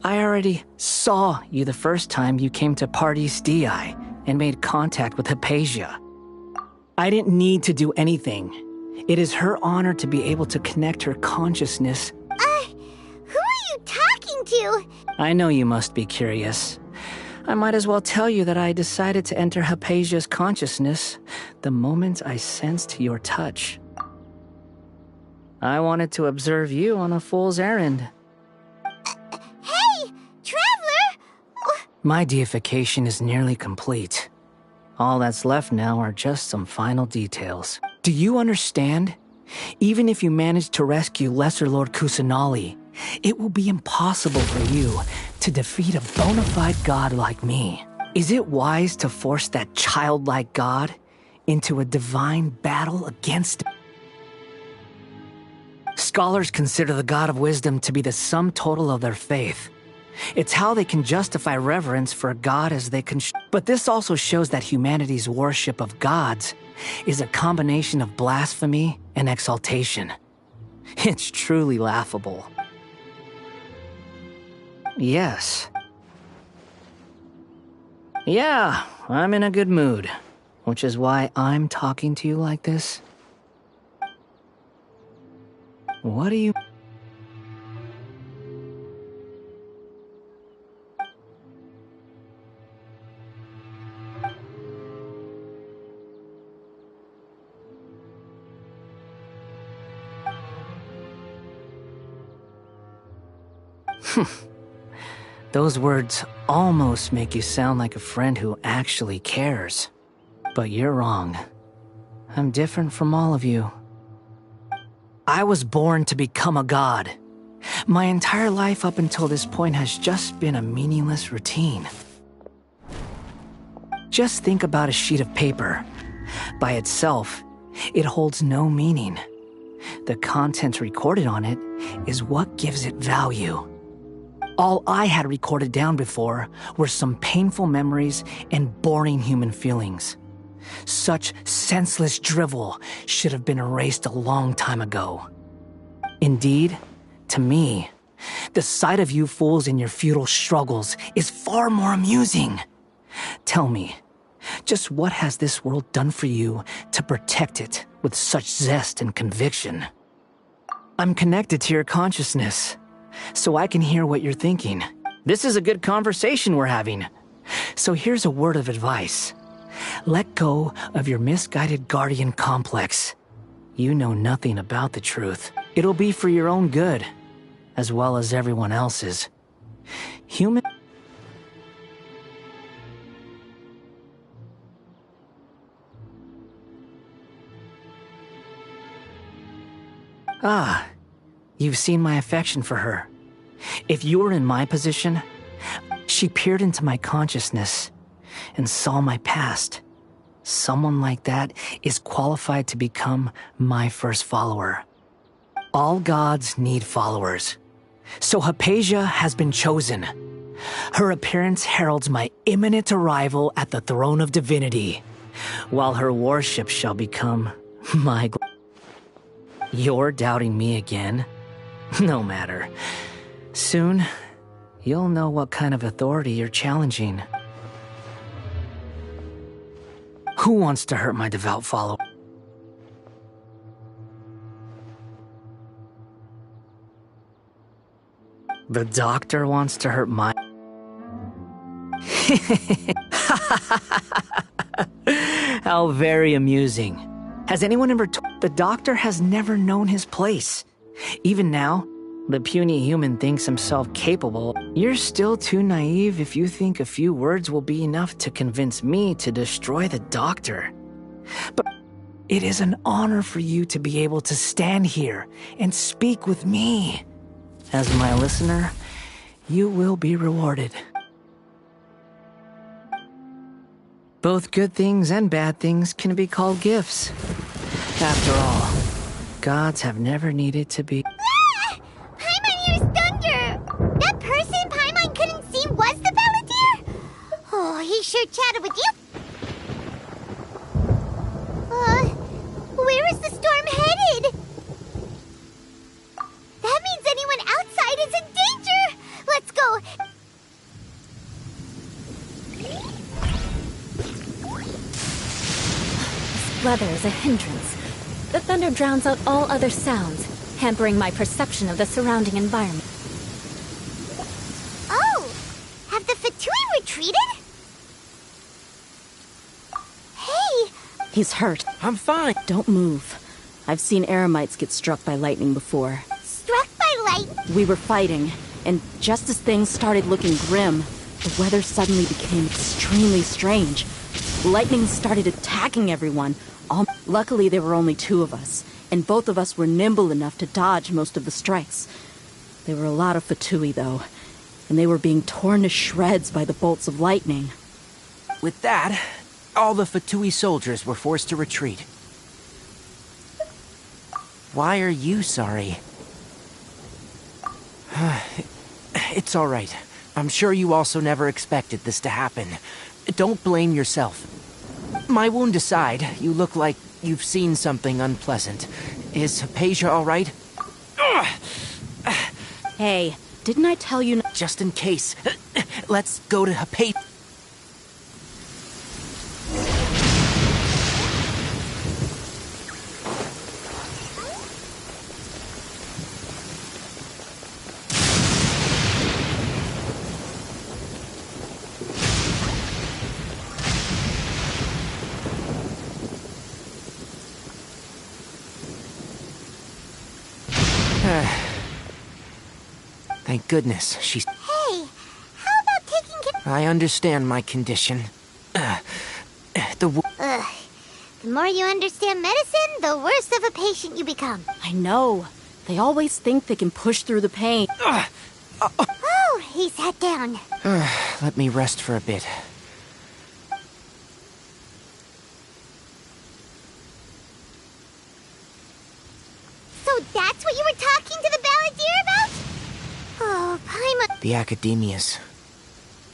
Speaker 20: I already saw you the first time you came to Parties DI and made contact with Hypatia. I didn't need to do anything. It is her honor to be able to connect her consciousness.
Speaker 2: Who are you talking to?
Speaker 20: I know you must be curious. I might as well tell you that I decided to enter Hypatia's consciousness the moment I sensed your touch. I wanted to observe you on a fool's errand.
Speaker 2: Hey, Traveler!
Speaker 20: My deification is nearly complete. All that's left now are just some final details. Do you understand? Even if you manage to rescue Lesser Lord Kusanali, it will be impossible for you to defeat a bona fide god like me. Is it wise to force that childlike god into a divine battle against... Scholars consider the God of Wisdom to be the sum total of their faith. It's how they can justify reverence for a god as they can... But this also shows that humanity's worship of gods is a combination of blasphemy and exaltation. It's truly laughable. Yes. Yeah, I'm in a good mood, which is why I'm talking to you like this. What do you... Those words almost make you sound like a friend who actually cares. But you're wrong. I'm different from all of you. I was born to become a god. My entire life up until this point has just been a meaningless routine. Just think about a sheet of paper. By itself, it holds no meaning. The content recorded on it is what gives it value. All I had recorded down before were some painful memories and boring human feelings. Such senseless drivel should have been erased a long time ago. Indeed, to me, the sight of you fools in your futile struggles is far more amusing. Tell me, just what has this world done for you to protect it with such zest and conviction? I'm connected to your consciousness, so I can hear what you're thinking. This is a good conversation we're having. So here's a word of advice. Let go of your misguided guardian complex. You know nothing about the truth. It'll be for your own good, as well as everyone else's. Human... Ah, you've seen my affection for her. If you were in my position, she peered into my consciousness and saw my past. Someone like that is qualified to become my first follower. All gods need followers. So Hypatia has been chosen. Her appearance heralds my imminent arrival at the throne of divinity, while her worship shall become my... You're doubting me again? No matter. Soon, you'll know what kind of authority you're challenging. Who wants to hurt my devout follower? The doctor wants to hurt my... How very amusing. Has anyone ever the doctor has never known his place. Even now, the puny human thinks himself capable. You're still too naive if you think a few words will be enough to convince me to destroy the doctor. But it is an honor for you to be able to stand here and speak with me. As my listener, you will be rewarded. Both good things and bad things can be called gifts. After all, gods have never needed to be...
Speaker 2: Paimon used thunder! That person Paimon couldn't see was the Palantir? Oh, he sure chatted with you. Where is the storm headed? That means anyone outside is in danger! Let's go!
Speaker 1: weather is a hindrance. The thunder drowns out all other sounds, hampering my perception of the surrounding environment.
Speaker 2: Oh! Have the Fatui retreated? Hey!
Speaker 4: He's hurt. I'm fine. Don't move. I've seen eremites get struck by lightning before.
Speaker 2: Struck by lightning?
Speaker 4: We were fighting, and just as things started looking grim, the weather suddenly became extremely strange. Lightning started attacking everyone. Luckily, there were only two of us, and both of us were nimble enough to dodge most of the strikes. There were a lot of Fatui, though, and they were being torn to shreds by the bolts of lightning.
Speaker 13: With that, all the Fatui soldiers were forced to retreat. Why are you sorry? It's all right. I'm sure you also never expected this to happen. Don't blame yourself. My wound aside, you look like you've seen something unpleasant. Is Hypatia all right?
Speaker 4: Hey, didn't I tell you...
Speaker 13: Just in case, let's go to Hypatia. Thank goodness, she's...
Speaker 2: Hey, how about taking care...
Speaker 13: I understand my condition.
Speaker 2: The more you understand medicine, the worse of a patient you become.
Speaker 4: I know. They always think they can push through the pain.
Speaker 2: Oh, he sat down.
Speaker 13: Let me rest for a bit.
Speaker 2: So that's what you were talking to the Balladeer about? Oh, Paimon...
Speaker 13: The Academia's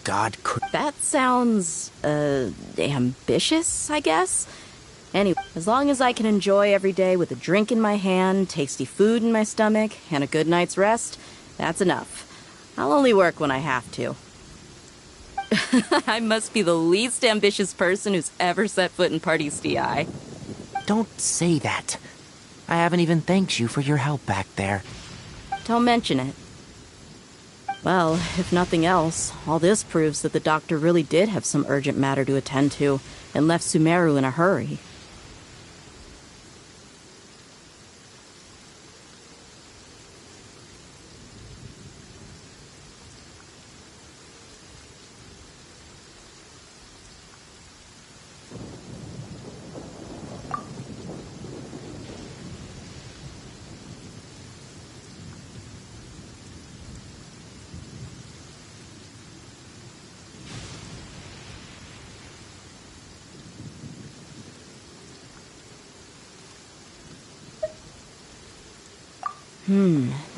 Speaker 13: God could...
Speaker 4: That sounds, ambitious, I guess? Anyway, as long as I can enjoy every day with a drink in my hand, tasty food in my stomach, and a good night's rest, that's enough. I'll only work when I have to. I must be the least ambitious person who's ever set foot in Party's DI.
Speaker 13: Don't say that. I haven't even thanked you for your help back there.
Speaker 4: Don't mention it. Well, if nothing else, all this proves that the doctor really did have some urgent matter to attend to, and left Sumeru in a hurry.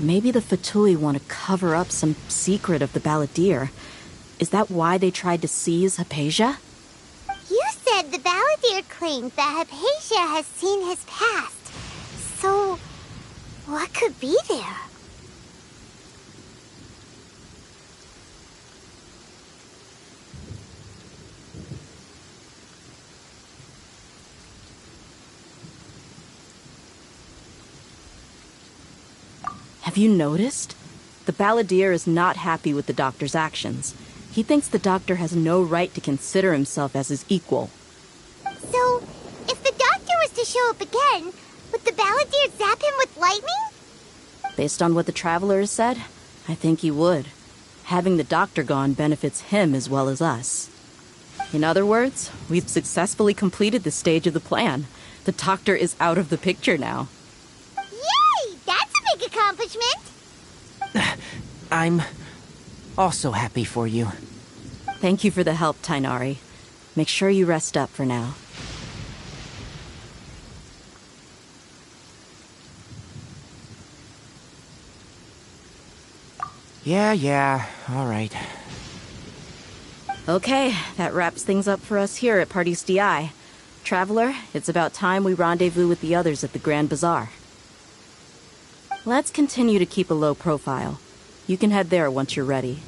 Speaker 4: Maybe the Fatui want to cover up some secret of the Balladeer. Is that why they tried to seize Hypatia?
Speaker 2: You said the Balladeer claims that Hypatia has seen his past. So, what could be there?
Speaker 4: Have you noticed? The Balladeer is not happy with the doctor's actions. He thinks the doctor has no right to consider himself as his equal.
Speaker 2: So, if the doctor was to show up again, would the Balladeer zap him with lightning?
Speaker 4: Based on what the Traveler has said, I think he would. Having the doctor gone benefits him as well as us. In other words, we've successfully completed this stage of the plan. The doctor is out of the picture now.
Speaker 2: Yay! That's a big accomplishment!
Speaker 13: I'm also happy for you.
Speaker 4: Thank you for the help, Tainari. Make sure you rest up for now.
Speaker 13: Yeah, all right.
Speaker 4: Okay, that wraps things up for us here at Party's DI. Traveler, it's about time we rendezvous with the others at the Grand Bazaar. Let's continue to keep a low profile. You can head there once you're ready.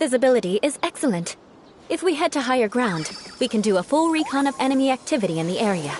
Speaker 1: visibility is excellent. If we head to higher ground, we can do a full recon of enemy activity in the area.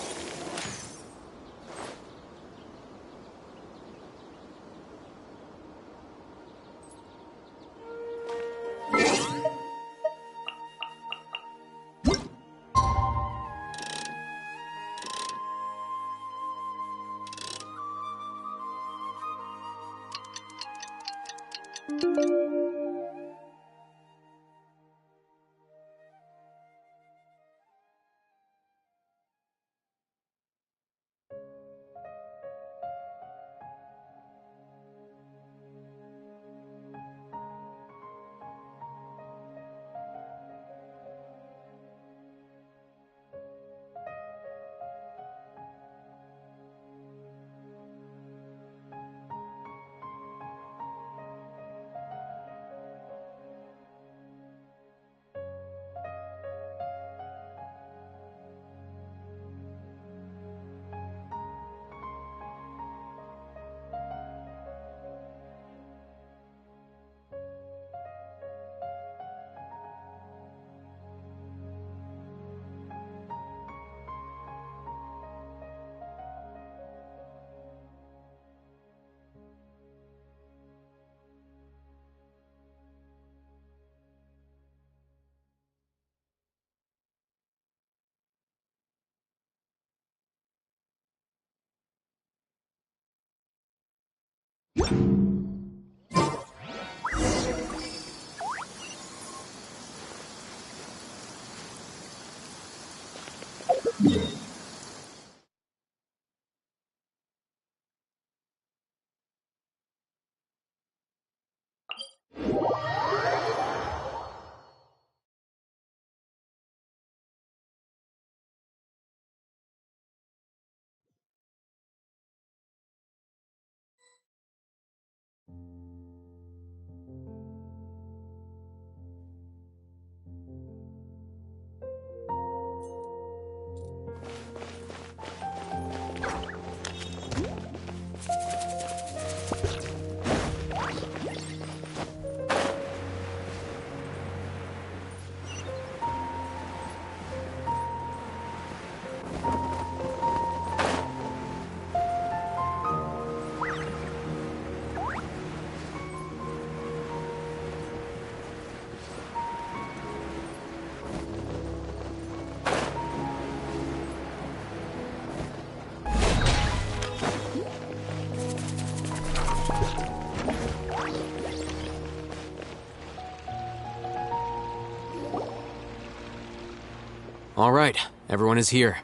Speaker 3: All right, everyone is here.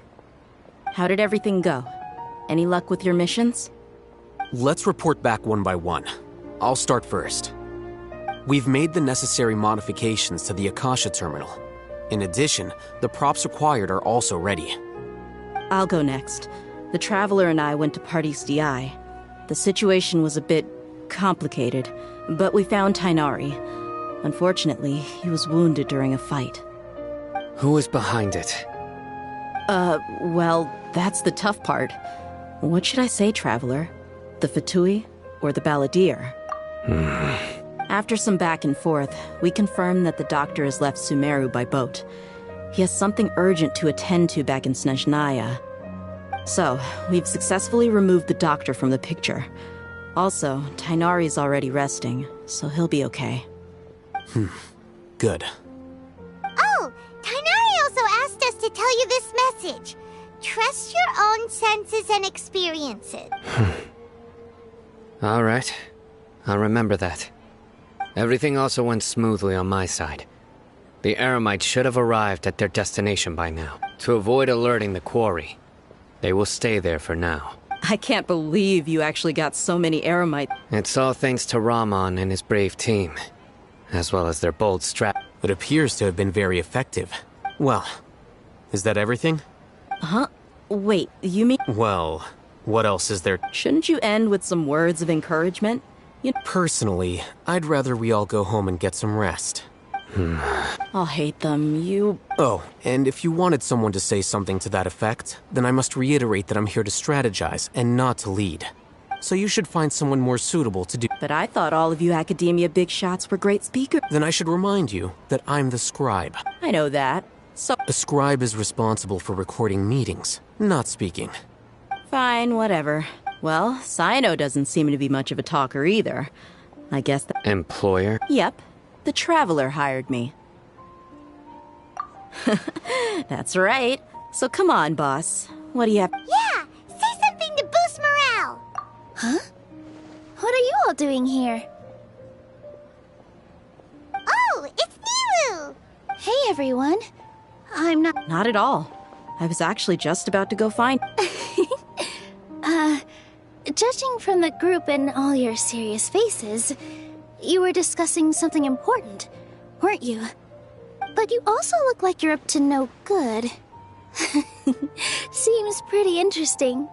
Speaker 4: How did everything go? Any luck with your missions?
Speaker 3: Let's report back one by one. I'll start first. We've made the necessary modifications to the Akasha terminal. In addition, the props required are also ready.
Speaker 4: I'll go next. The Traveler and I went to Party's DI. The situation was a bit complicated, but we found Tainari. Unfortunately, he was wounded during a fight.
Speaker 5: Who is behind it?
Speaker 4: Well, that's the tough part. What should I say, Traveler? The Fatui or the Balladeer? After some back and forth, we confirmed that the doctor has left Sumeru by boat. He has something urgent to attend to back in Snezhnaya. So, we've successfully removed the doctor from the picture. Also, Tainari's already resting, so he'll be okay.
Speaker 3: Good.
Speaker 2: Oh, Tainari also asked us to tell you this message. Trust your own senses and experiences.
Speaker 5: All right. I'll remember that. Everything also went smoothly on my side. The Eremites should have arrived at their destination by now. To avoid alerting the quarry, they will stay there for now.
Speaker 4: I can't believe you actually got so many Eremites.
Speaker 5: It's all thanks to Rahman and his brave team, as well as their bold
Speaker 3: It appears to have been very effective. Well, is that everything?
Speaker 4: Huh? Wait, you mean...
Speaker 3: Well, what else is there?
Speaker 4: Shouldn't you end with some words of encouragement?
Speaker 3: Personally, I'd rather we all go home and get some rest.
Speaker 4: I'll hate them,
Speaker 3: Oh, and if you wanted someone to say something to that effect, then I must reiterate that I'm here to strategize and not to lead. so you should find someone more suitable to do.
Speaker 4: But I thought all of you academia big shots were great speakers.
Speaker 3: Then I should remind you that I'm the scribe.
Speaker 4: I know that. So
Speaker 3: a scribe is responsible for recording meetings, not speaking.
Speaker 4: Fine, whatever. Well, Sino doesn't seem to be much of a talker either. I guess the
Speaker 5: employer?
Speaker 4: Yep. The Traveler hired me. That's right. So come on, boss. What do you have?
Speaker 2: Yeah! Say something to boost morale!
Speaker 21: Huh? What are you all doing here?
Speaker 2: Oh, it's Nilu!
Speaker 21: Hey, everyone. I'm not...
Speaker 4: Not at all. I was actually just about to go find...
Speaker 21: Judging from the group and all your serious faces, you were discussing something important, weren't you? But you also look like you're up to no good. Seems pretty interesting.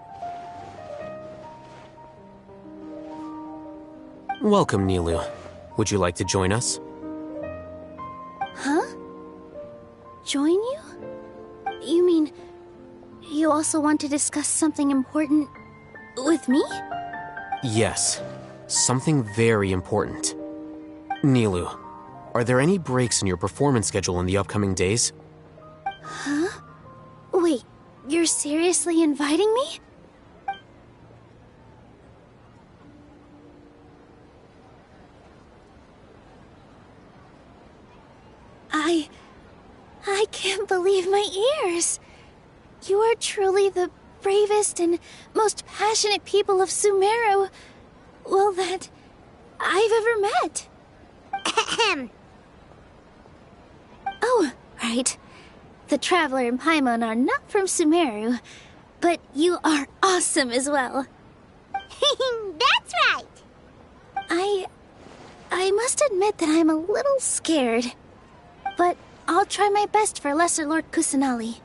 Speaker 3: Welcome, Nilu. Would you like to join us?
Speaker 21: Huh? Join you? You mean you also want to discuss something important with me?
Speaker 3: Yes. Something very important. Nilu, are there any breaks in your performance schedule in the upcoming days?
Speaker 21: Huh? Wait, you're seriously inviting me? I can't believe my ears. You are truly the bravest and most passionate people of Sumeru, well, that I've ever met.
Speaker 2: Ahem.
Speaker 21: Oh, right. The Traveler and Paimon are not from Sumeru, but you are awesome as well.
Speaker 2: That's right.
Speaker 21: I must admit that I'm a little scared, but I'll try my best for Lesser Lord Kusanali.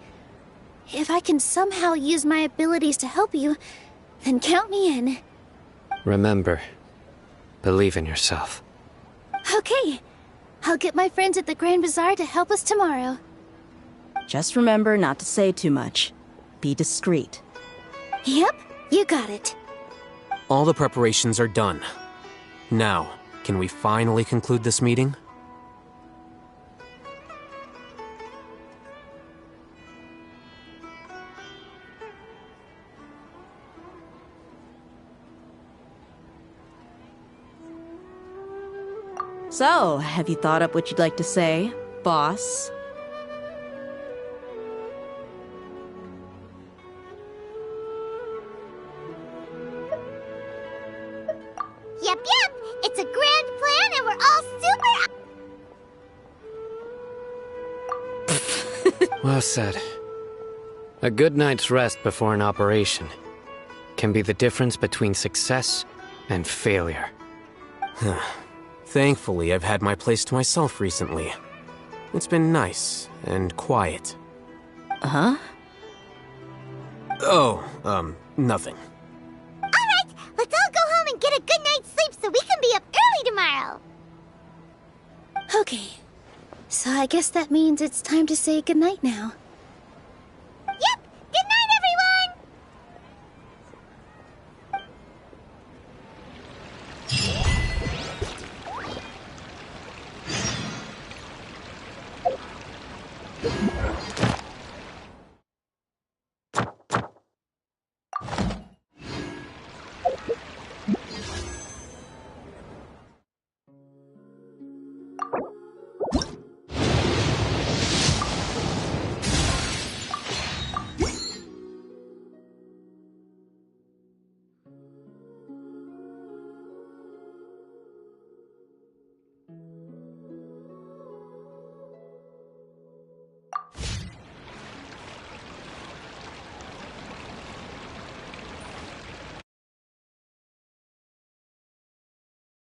Speaker 21: If I can somehow use my abilities to help you, then count me in.
Speaker 5: Remember, believe in yourself.
Speaker 21: Okay. I'll get my friends at the Grand Bazaar to help us tomorrow.
Speaker 4: Just remember not to say too much. Be discreet.
Speaker 21: Yep, you got it.
Speaker 3: All the preparations are done. Now, can we finally conclude this meeting?
Speaker 4: So, have you thought up what you'd like to say, boss?
Speaker 2: Yep. It's a grand plan and we're all super...
Speaker 5: Well said. A good night's rest before an operation can be the difference between success and failure.
Speaker 3: Thankfully, I've had my place to myself recently. It's been nice and quiet.
Speaker 4: Huh?
Speaker 3: Oh, nothing.
Speaker 2: Alright, let's all go home and get a good night's sleep so we can be up early tomorrow.
Speaker 21: Okay. So I guess that means it's time to say goodnight now.